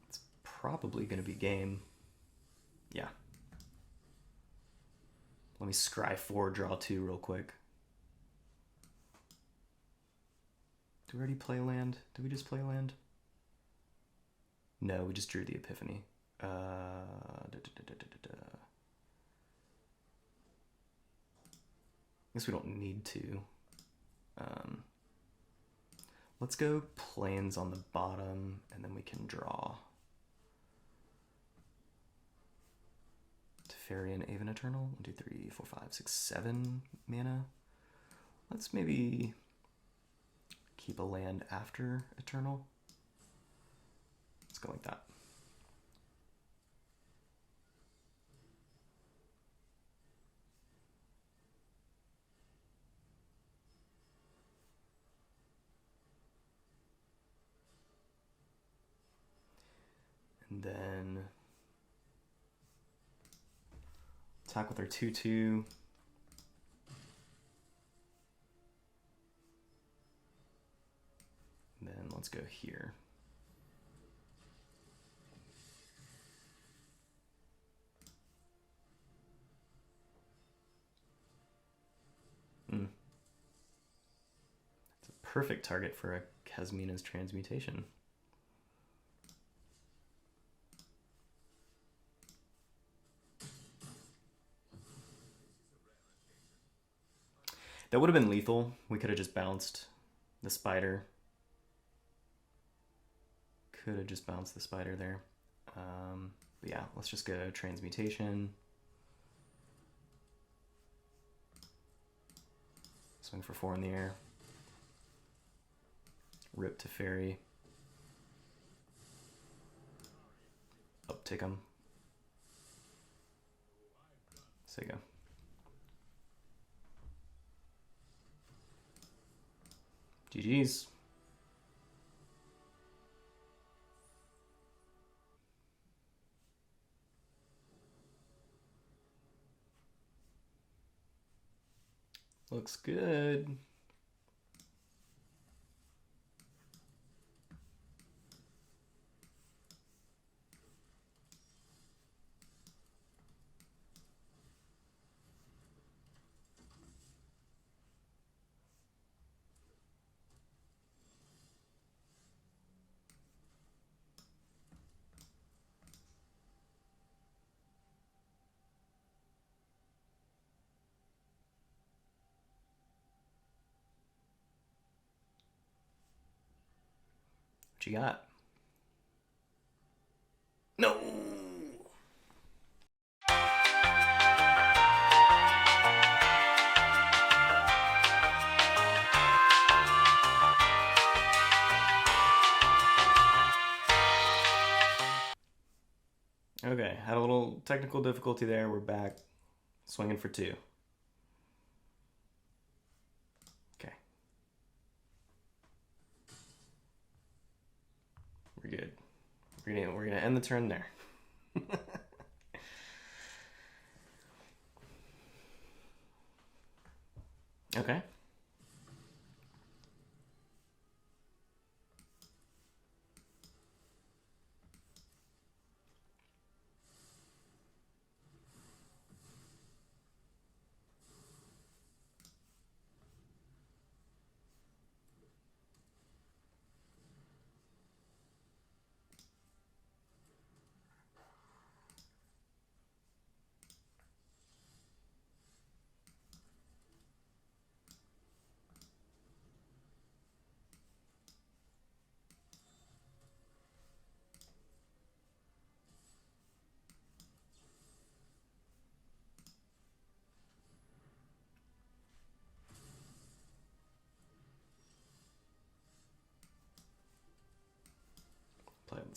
It's probably going to be game. Yeah. Let me scry 4, draw 2 real quick. Did we already play land? Did we just play land? No, we just drew the Epiphany. Guess we don't need to. Let's go plains on the bottom, and then we can draw. Teferi and Aven Eternal. 1, 2, 3, 4, 5, 6, 7 mana. Let's maybe keep a land after Eternal. Let's go like that. And then attack with our 2/2. And then let's go here. It's a perfect target for a Kasmina's Transmutation. That would have been lethal. We could have just bounced the spider. Could have just bounced the spider there. But yeah, let's just go Transmutation. Swing for 4 in the air. Rip Teferi. Uptick him. So you go. GG's. Looks good. What you got? No! Okay, had a little technical difficulty there. We're back. Swinging for 2. Okay. We're good. We're gonna end the turn there. Okay.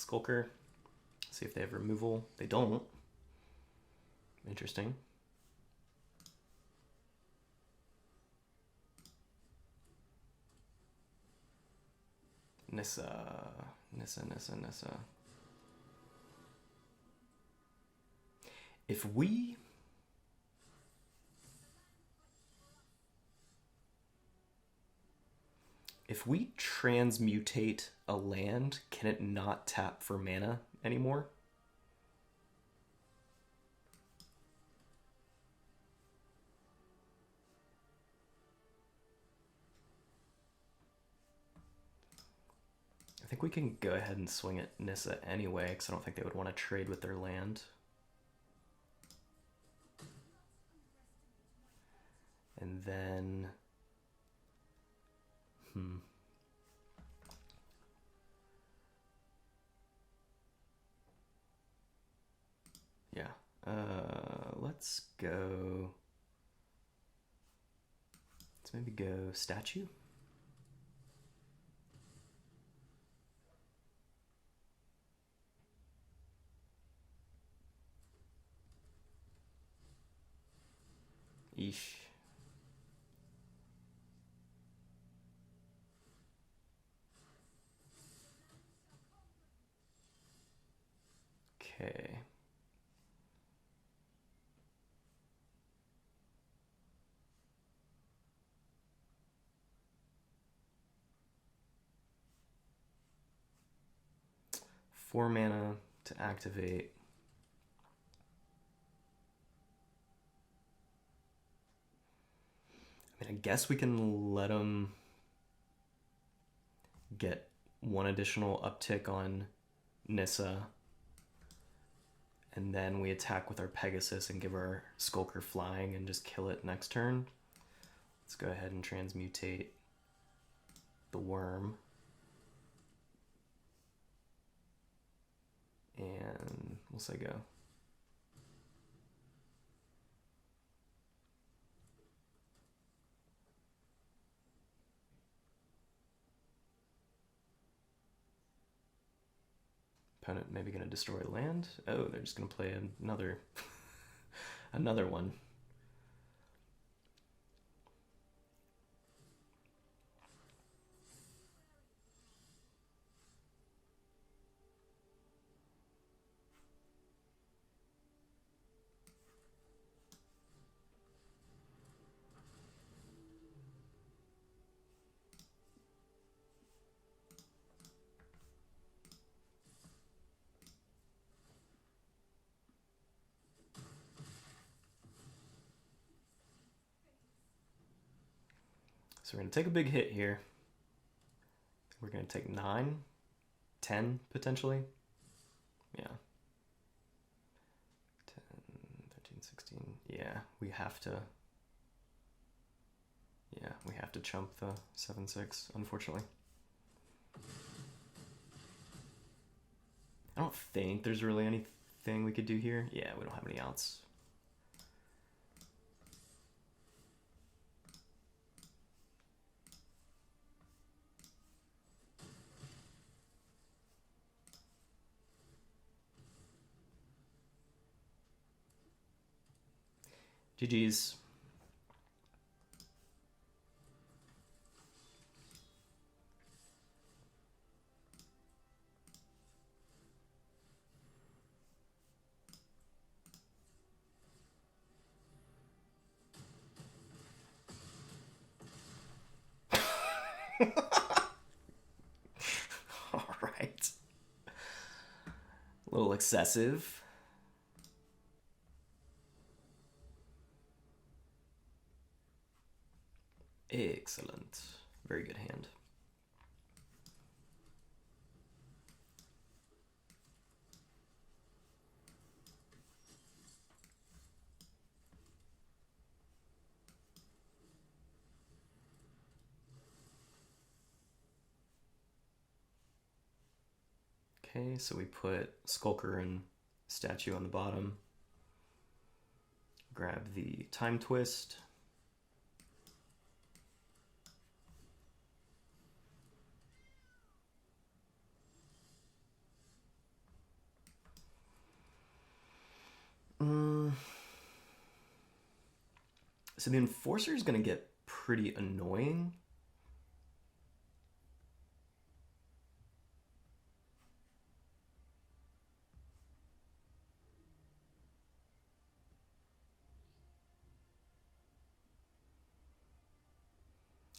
Skulker. See if they have removal. They don't. Interesting. Nissa. If we transmutate a land, can it not tap for mana anymore? I think we can go ahead and swing at Nissa anyway, because I don't think they would want to trade with their land. And then... Yeah. Let's go... Let's maybe go statue. Eesh. Okay. Four mana to activate. I mean, I guess we can let them get one additional uptick on Nissa. And then we attack with our Pegasus and give our Skulker flying and just kill it next turn. Let's go ahead and transmutate the worm. And we'll say go. Opponent maybe going to destroy land. Oh, they're just going to play another another one. So we're going to take a big hit here. We're going to take 9, 10 potentially. Yeah. 10, 13, 16. Yeah, we have to. Yeah, we have to chump the 7/6, unfortunately. I don't think there's really anything we could do here. Yeah, we don't have any outs. GG's. All right. A little excessive. Excellent. Very good hand. Okay, so we put Skulker and Statue on the bottom. Grab the Time Twist. So the Enforcer is going to get pretty annoying.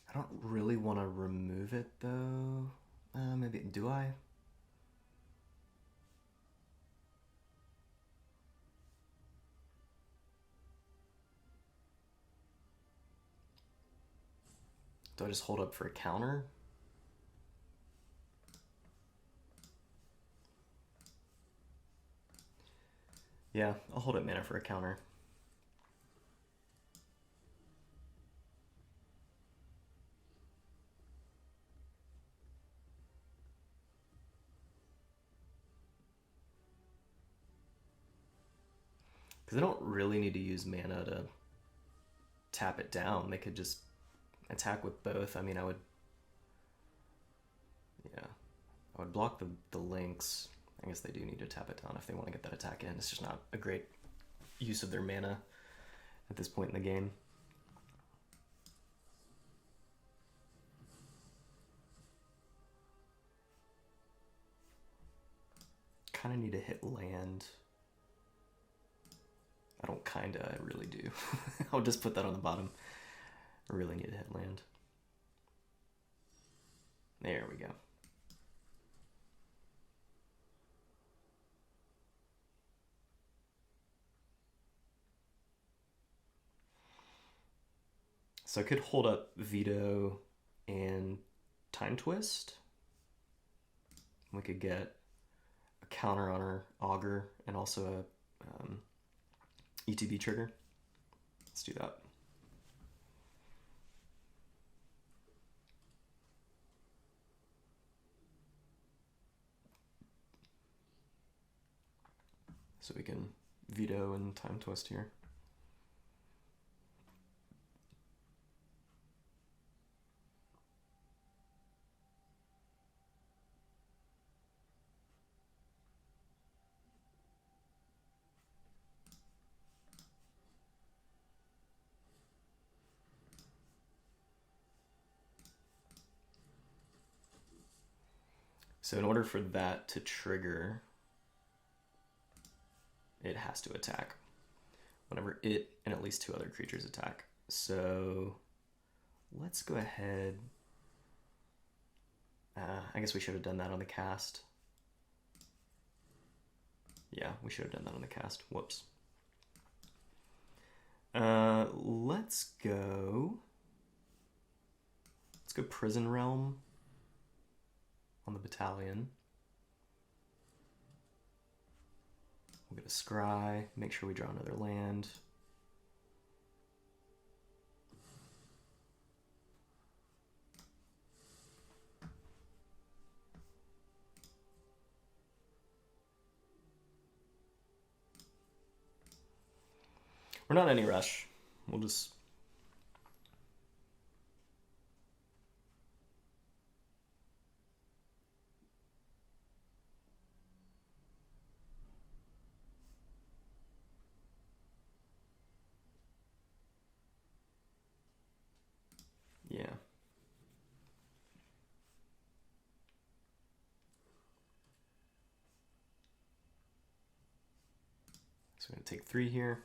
I don't really want to remove it though. Maybe, do I? Do I just hold up for a counter? Yeah, I'll hold up mana for a counter. Because they don't really need to use mana to tap it down. They could just attack with both. I mean, I would... Yeah. I would block the links. I guess they do need to tap it down if they want to get that attack in. It's just not a great use of their mana at this point in the game. Kind of need to hit land. I don't kinda, I really do. I'll just put that on the bottom. I really need to hit land. There we go. So I could hold up Veto and Time Twist. We could get a counter on our Augur and also a ETB trigger. Let's do that. So we can Veto and Time Twist here. So in order for that to trigger, it has to attack. Whenever it and at least two other creatures attack. So let's go ahead. I guess we should have done that on the cast. Yeah, we should have done that on the cast. Whoops. Let's go Prison Realm on the Battalion. We'll get a Scry, make sure we draw another land. We're not in any rush. We'll just... Yeah. So we're going to take 3 here.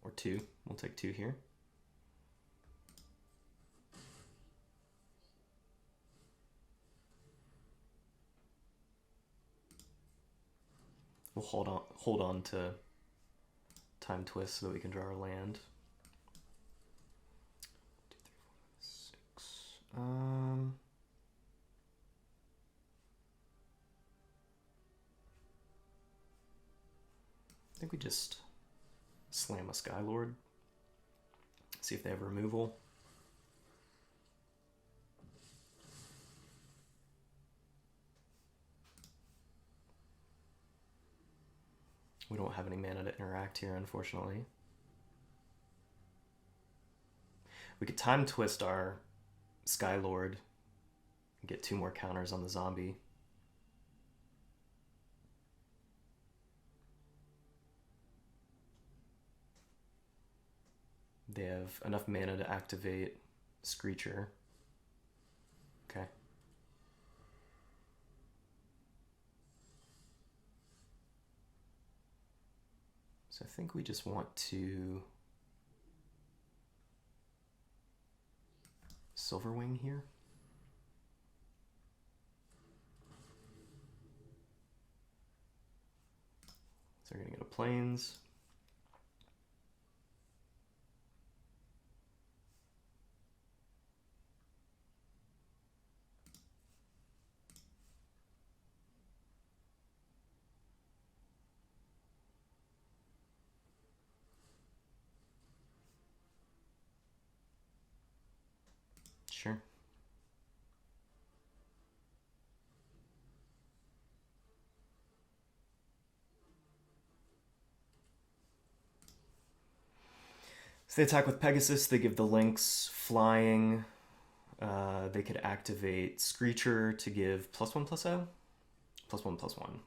Or 2. We'll take 2 here. We'll hold on to Time Twist so that we can draw our land. 2, 3, 4, 5, 6. I think we just slam a Skylord. See if they have removal. We don't have any mana to interact here, unfortunately. We could Time Twist our Skylord and get 2 more counters on the zombie. They have enough mana to activate Screecher. Okay. So I think we just want to Silverwing here. So we're gonna go to Plains. Sure. So they attack with Pegasus. They give the Lynx flying. They could activate Screecher to give +1/+0, +1/+1.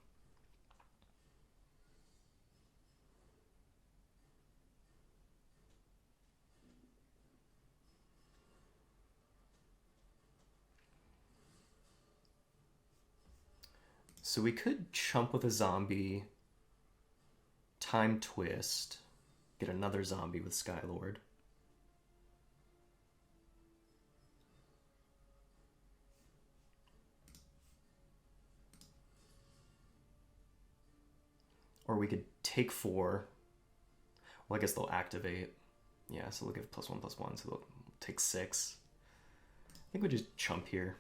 So we could chump with a zombie, time twist, get another zombie with Skylord. Or we could take 4. Well, I guess they'll activate. Yeah, so they'll give +1/+1, so they'll take 6. I think we just chump here.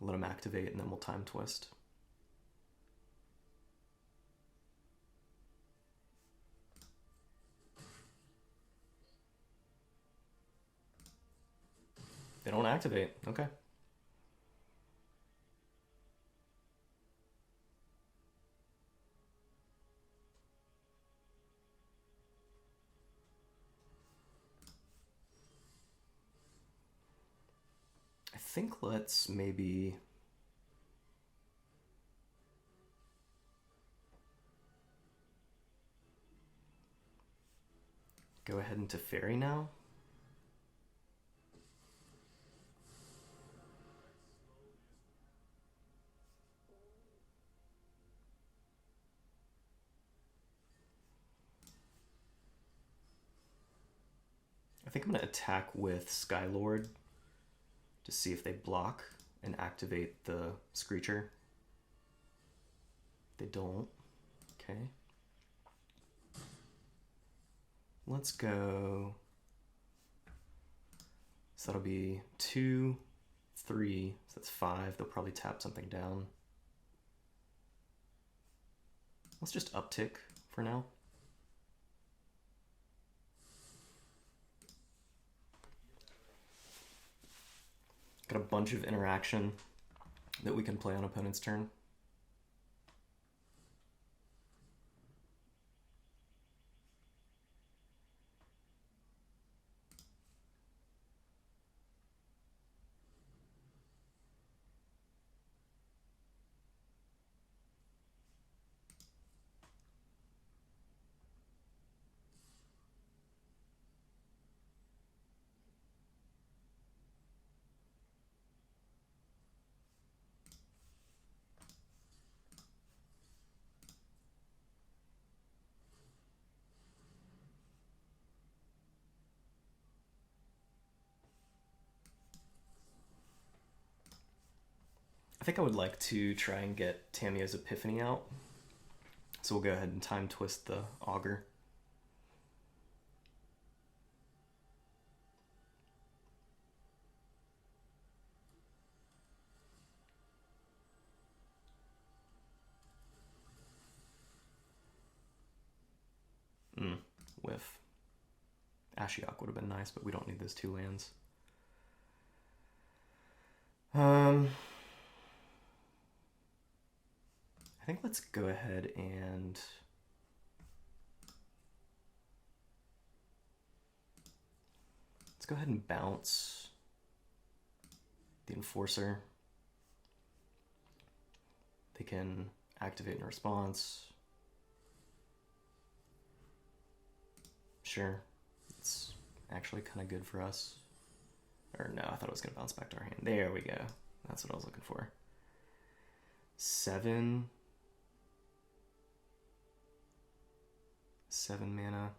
Let them activate, and then we'll time twist. They don't activate. Okay. I think let's maybe go ahead into Fairy now. I think I'm going to attack with Skylord to see if they block and activate the Screecher. They don't. Okay. Let's go. So that'll be 2, 3. So that's 5. They'll probably tap something down. Let's just uptick for now. Got a bunch of interaction that we can play on opponent's turn. I think I would like to try and get Tamiyo's Epiphany out. So we'll go ahead and time twist the Augur. Whiff. Ashiok would have been nice, but we don't need those 2 lands. I think let's go ahead and bounce the Enforcer. They can activate in response. Sure. actually kind of good for us. Or no, I thought it was going to bounce back to our hand. There we go. That's what I was looking for. 7 mana.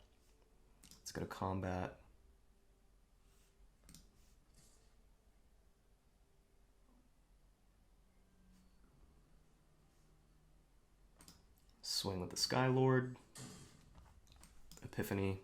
Let's go to combat. Swing with the Sky Lord. Epiphany.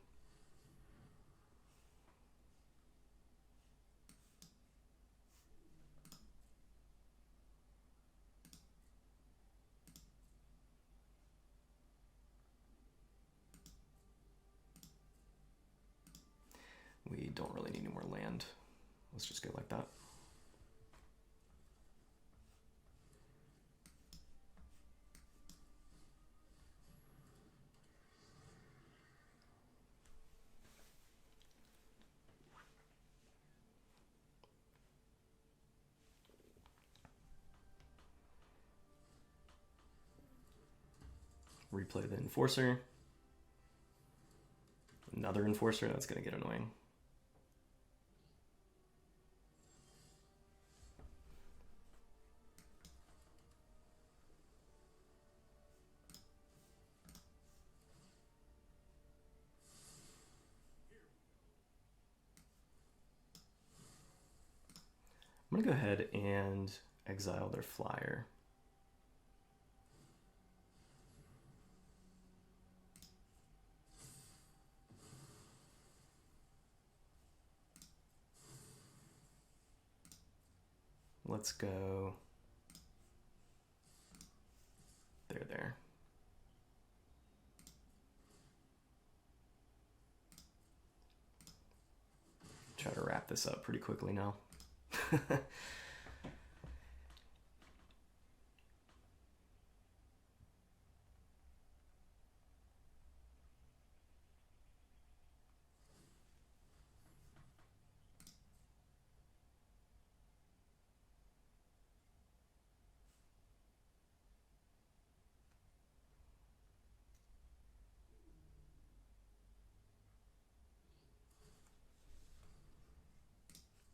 We don't really need any more land. Let's just go like that. Replay the Enforcer. Another Enforcer, that's going to get annoying. I'm going to go ahead and exile their flyer. Let's go there. Try to wrap this up pretty quickly now.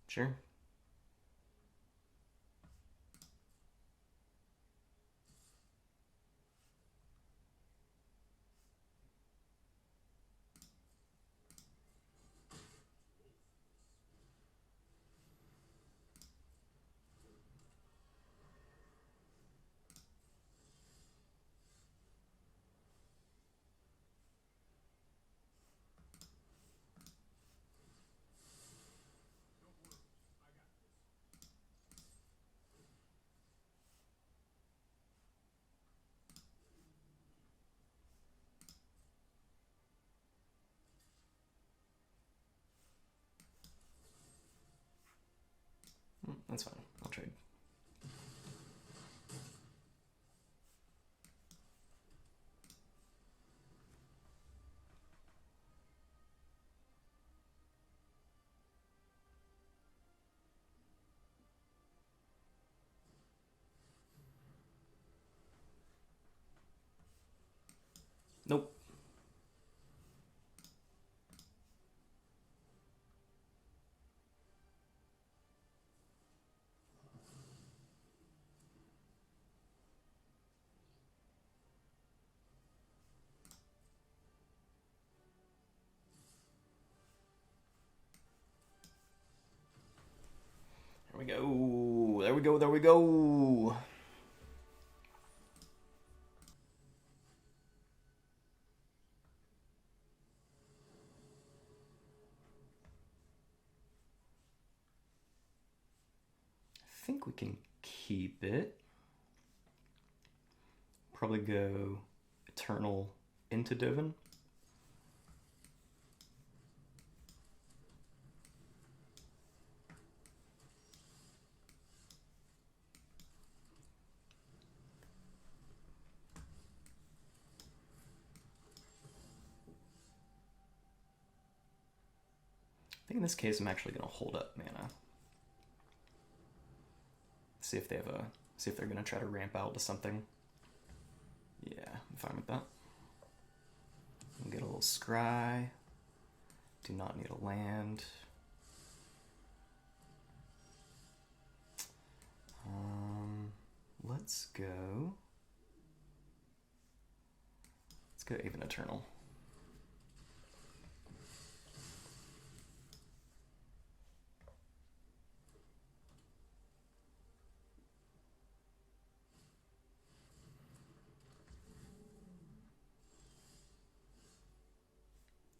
Sure. That's fine. I'll trade. Nope. There we go. There we go. There we go. I think we can keep it. Probably go Eternal into Dovin. I think in this case I'm actually going to hold up mana. See if they're going to try to ramp out to something. Yeah, I'm fine with that. We'll get a little scry. Do not need a land. Let's go Aven Eternal.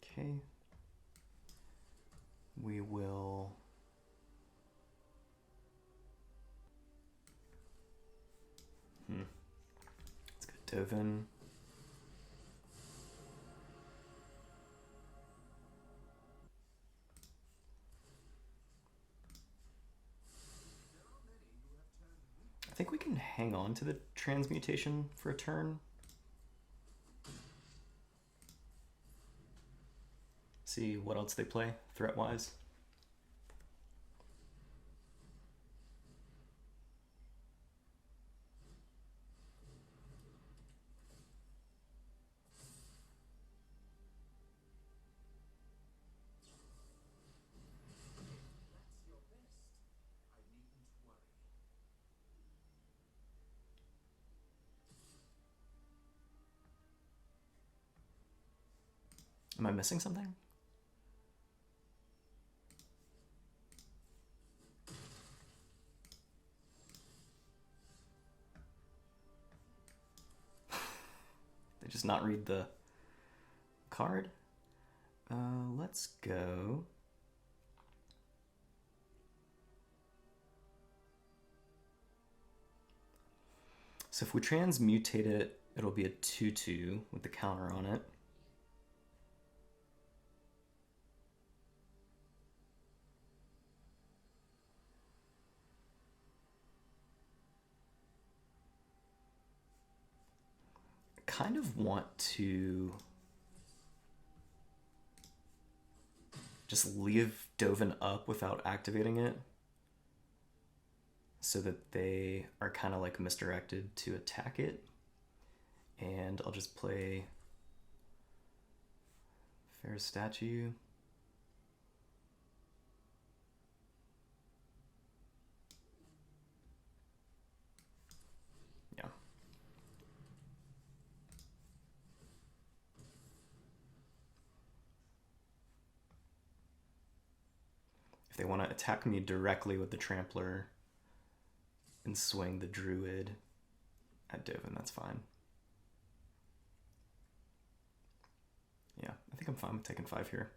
Okay. We will let's go Dovin. I think we can hang on to the transmutation for a turn. See what else they play threat-wise. Am I missing something? They just not read the card? Let's go. So if we transmutate it, it'll be a 2/2 with the counter on it. Kind of want to just leave Dovin up without activating it so that they are kind of like misdirected to attack it. And I'll just play Fair Statue. Yeah. If they want to attack me directly with the Trampler and swing the Druid at Dovin, that's fine. Yeah, I think I'm fine with taking 5 here.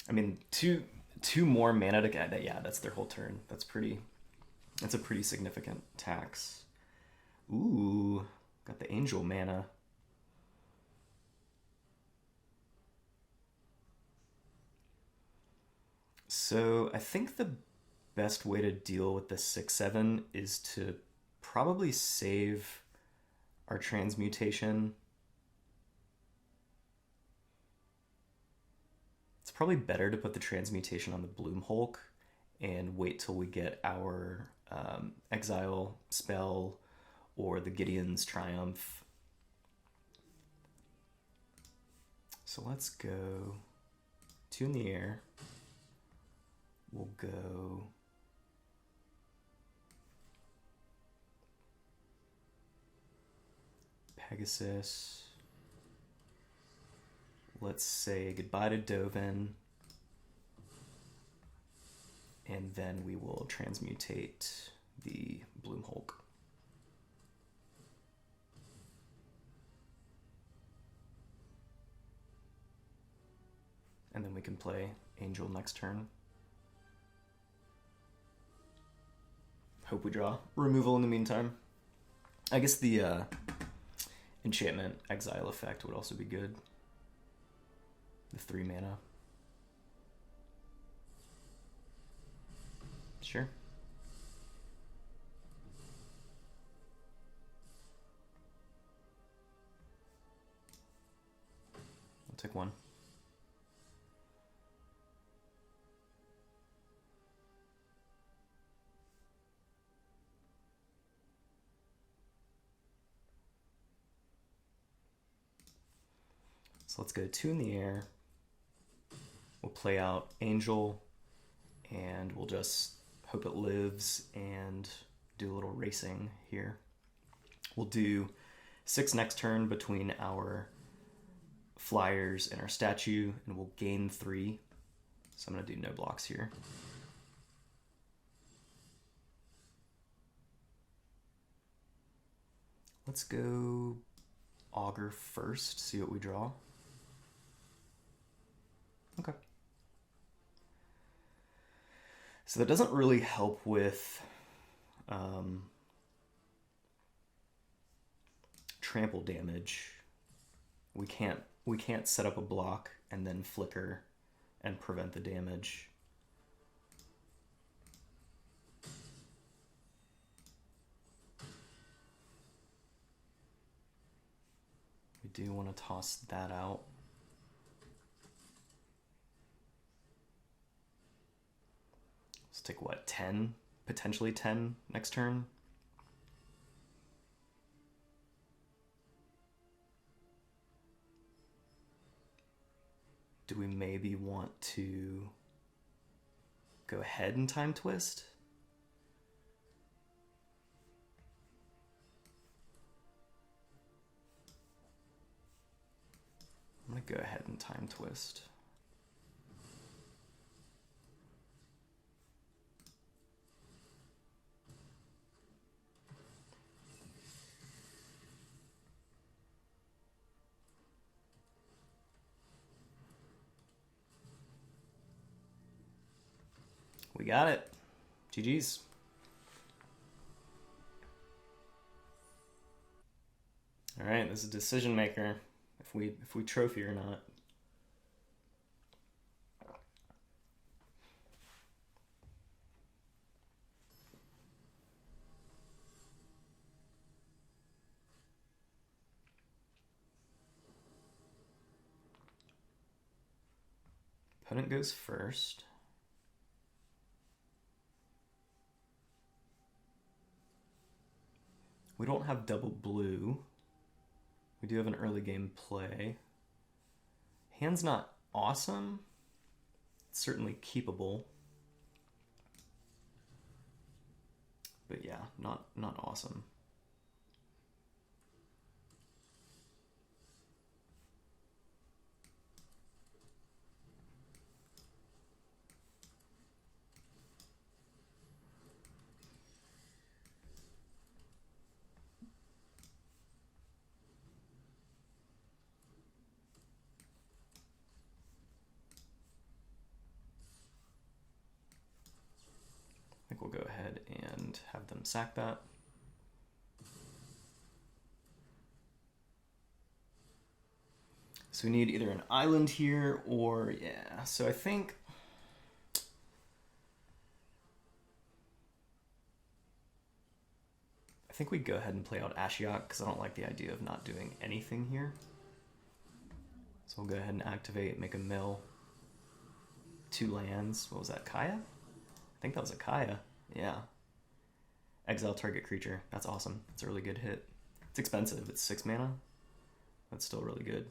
I mean, two more mana to get that. Yeah, that's their whole turn. That's a pretty significant tax. Ooh, got the angel mana. So I think the best way to deal with the 6/7 is to probably save our transmutation. It's probably better to put the transmutation on the Bloom Hulk and wait till we get our exile spell or the Gideon's Triumph. So let's go 2 in the air. We'll go Pegasus. Let's say goodbye to Dovin. And then we will transmutate the Bloom Hulk. And then we can play Angel next turn. Hope we draw removal in the meantime. I guess the enchantment exile effect would also be good. The 3 mana. Sure. I'll take 1. So let's go 2 in the air. We'll play out Angel, and we'll just hope it lives and do a little racing here. We'll do 6 next turn between our flyers and our statue, and we'll gain 3. So I'm going to do no blocks here. Let's go Augur first, see what we draw. Okay. So that doesn't really help with trample damage. We can't set up a block and then flicker and prevent the damage. We do want to toss that out. Let's take what, 10? Potentially 10 next turn. Do we maybe want to go ahead and time twist? I'm gonna go ahead and time twist. We got it. GG's. All right, this is decision maker. If we trophy or not. Opponent goes first. We don't have double blue. We do have an early game play. Hand's not awesome. It's certainly keepable. But yeah, not awesome. I think we'll go ahead and have them sack that. So we need either an island here or, yeah, so I think we go ahead and play out Ashiok because I don't like the idea of not doing anything here. So we'll go ahead and activate, make a mill. 2 lands. What was that, Kaya? I think that was a Kaya. Yeah. Exile target creature. That's awesome. That's a really good hit. It's expensive. It's 6 mana. That's still really good.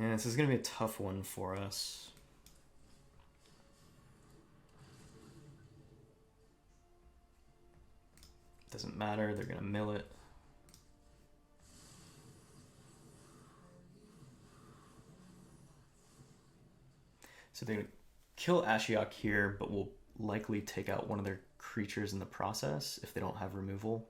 Yeah, this is going to be a tough one for us. Doesn't matter, they're going to mill it. So they're going to kill Ashiok here, but will likely take out one of their creatures in the process if they don't have removal.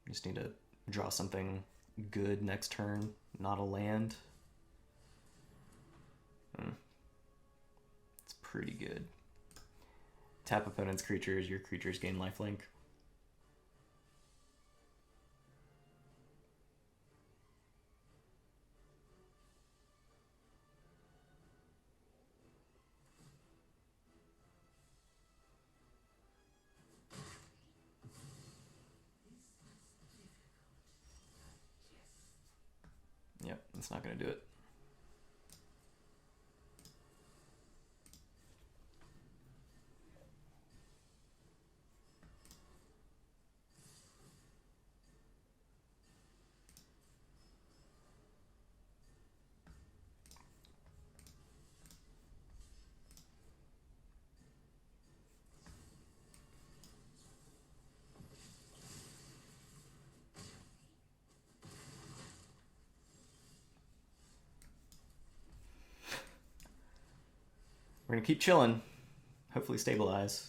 Just need to draw something good next turn, not a land. It's pretty good. Tap opponent's creatures, your creatures gain lifelink. Yep, that's not going to do it. We're going to keep chilling. Hopefully stabilize.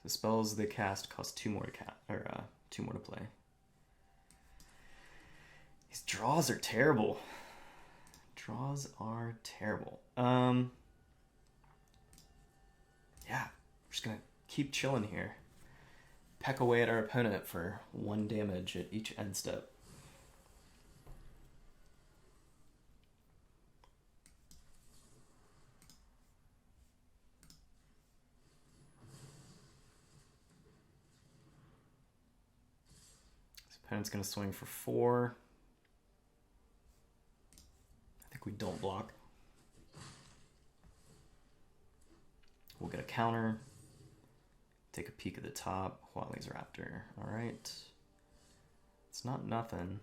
The spells they cast cost 2 more to cast, or 2 more to play. These draws are terrible. Draws are terrible. Yeah, we're just gonna keep chilling here. Peck away at our opponent for 1 damage at each end step. This opponent's gonna swing for 4. I think we don't block. We'll get a counter. Take a peek at the top. Huali's Raptor. Alright. It's not nothing.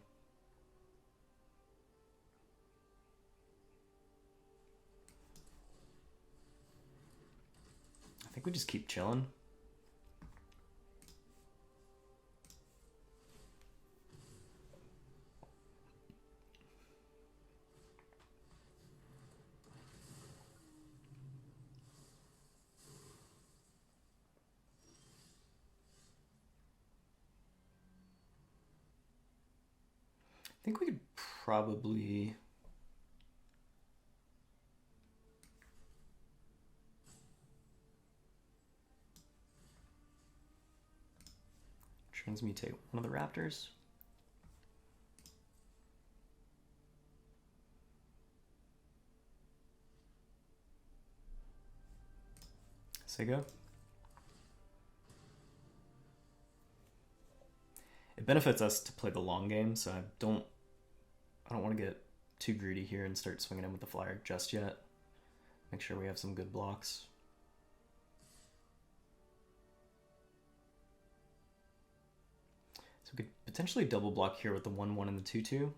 I think we just keep chilling. I think we could probably... transmutate one of the raptors. Say go. It benefits us to play the long game, so I don't want to get too greedy here and start swinging in with the flyer just yet. Make sure we have some good blocks. So we could potentially double block here with the 1/1 and the 2/2.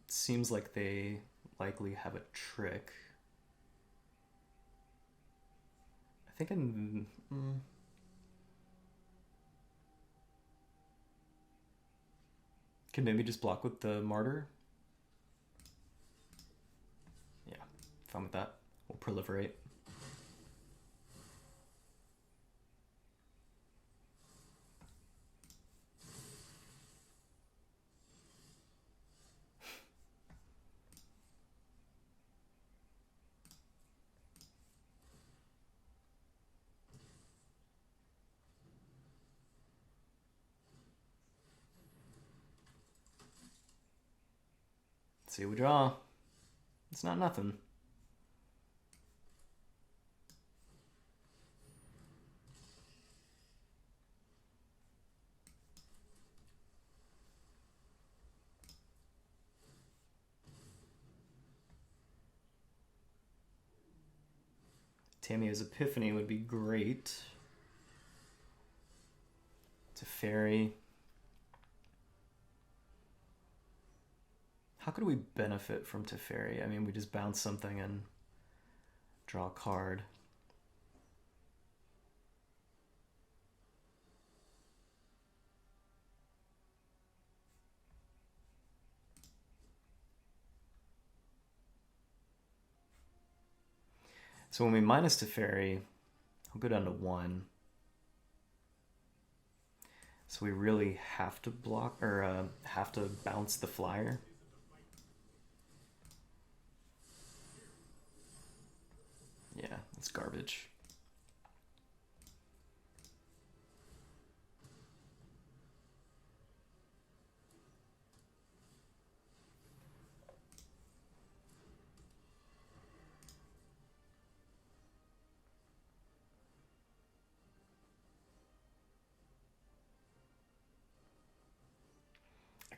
It seems like they likely have a trick. I think in... Can maybe just block with the Martyr. Yeah, fine with that. We'll proliferate. See, we draw. It's not nothing. Tamiya's Epiphany would be great. Teferi. How could we benefit from Teferi? I mean, we just bounce something and draw a card. So when we minus Teferi, I'll go down to 1. So we really have to block, or have to bounce the flyer. Yeah, it's garbage.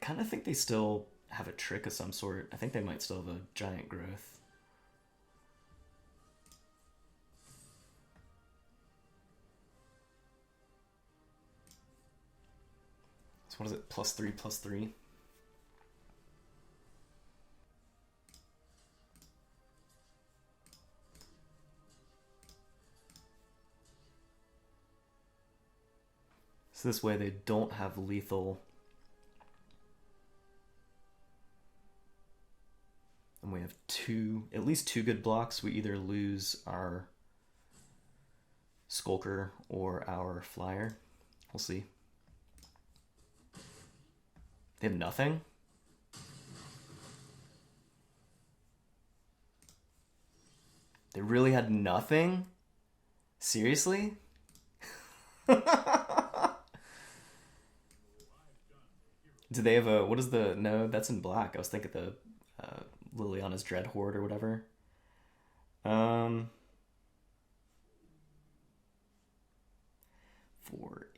kind of think they still have a trick of some sort. I think they might still have a giant growth. So what is it? +3/+3. So this way they don't have lethal. And we have at least two good blocks. We either lose our Skulker or our Flyer. We'll see. They have nothing? They really had nothing? Seriously? Do they have a... What is the... No, that's in black. I was thinking the Liliana's Dread Horde or whatever. 4,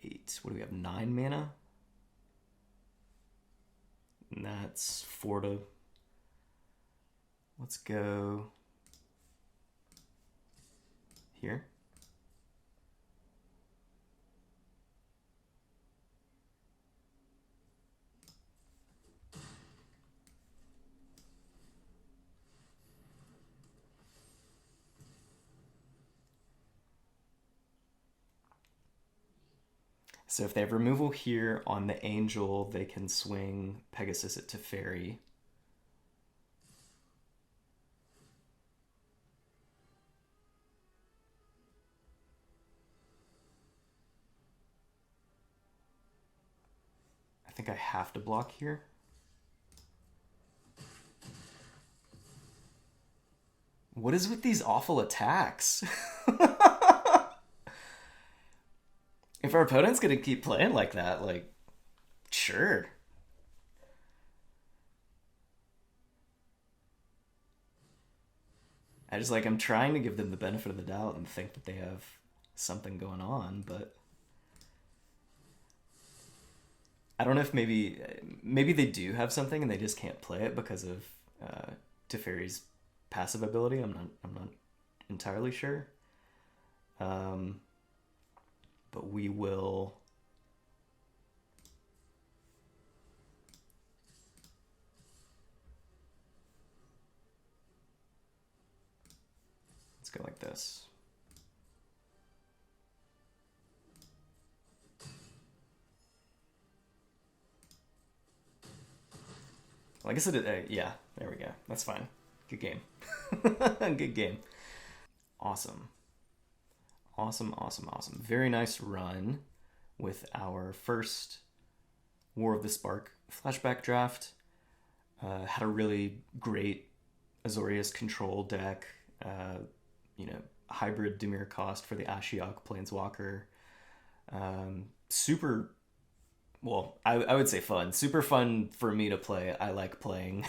8. What do we have? 9 mana? And that's 4 to... Let's go... Here. So if they have removal here on the Angel, they can swing Pegasus it to Fairy. I think I have to block here. What is with these awful attacks? If our opponent's gonna keep playing like that, like, sure. I'm trying to give them the benefit of the doubt and think that they have something going on, but I don't know if maybe they do have something and they just can't play it because of Teferi's passive ability. I'm not entirely sure. But we will... Let's go like this. Well, I guess it did. Yeah, there we go. That's fine. Good game. Good game. Awesome. Awesome, awesome, awesome. Very nice run with our first War of the Spark flashback draft. Had a really great Azorius Control deck. Hybrid Dimir Cost for the Ashiok Planeswalker. Super... Well, I would say fun. Super fun for me to play. I like playing.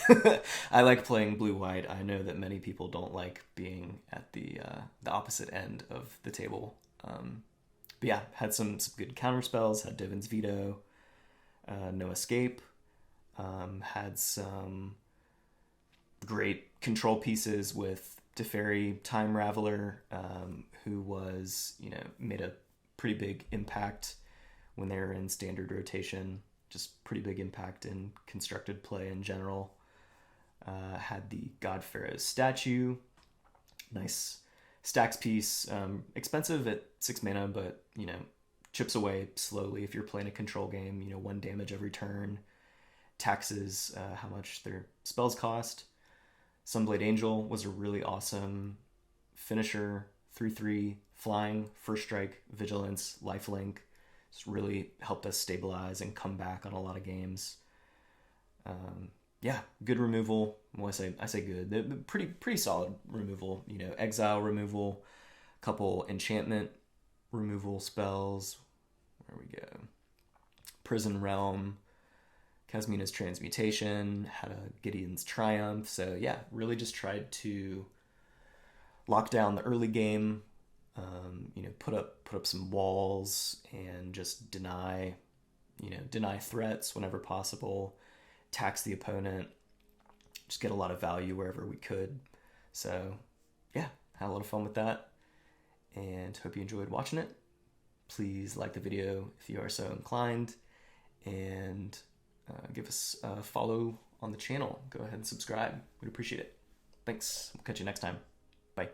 I like playing blue-white. I know that many people don't like being at the opposite end of the table. But yeah, had some good counter spells. Had Divin's Veto, No Escape. Had some great control pieces with Teferi, Time Raveler, who was made a pretty big impact when they were in standard rotation, just pretty big impact in constructed play in general. Had the God Pharaoh's statue, nice stacks piece, expensive at 6 mana, but chips away slowly if you're playing a control game. 1 damage every turn, taxes how much their spells cost. Sunblade Angel was a really awesome finisher, 3/3 flying, first strike, vigilance, lifelink. It's really helped us stabilize and come back on a lot of games. Yeah, good removal. Well, I say good. Pretty solid removal. Exile removal, couple enchantment removal spells. Where we go? Prison Realm, Kasmina's Transmutation, had a Gideon's Triumph. So yeah, really just tried to lock down the early game. Put up some walls and just deny threats whenever possible. tax the opponent, just get a lot of value wherever we could. So yeah, had a lot of fun with that, and hope you enjoyed watching it. Please like the video if you are so inclined, and give us a follow on the channel. Go ahead and subscribe. We'd appreciate it. Thanks. We'll catch you next time. Bye.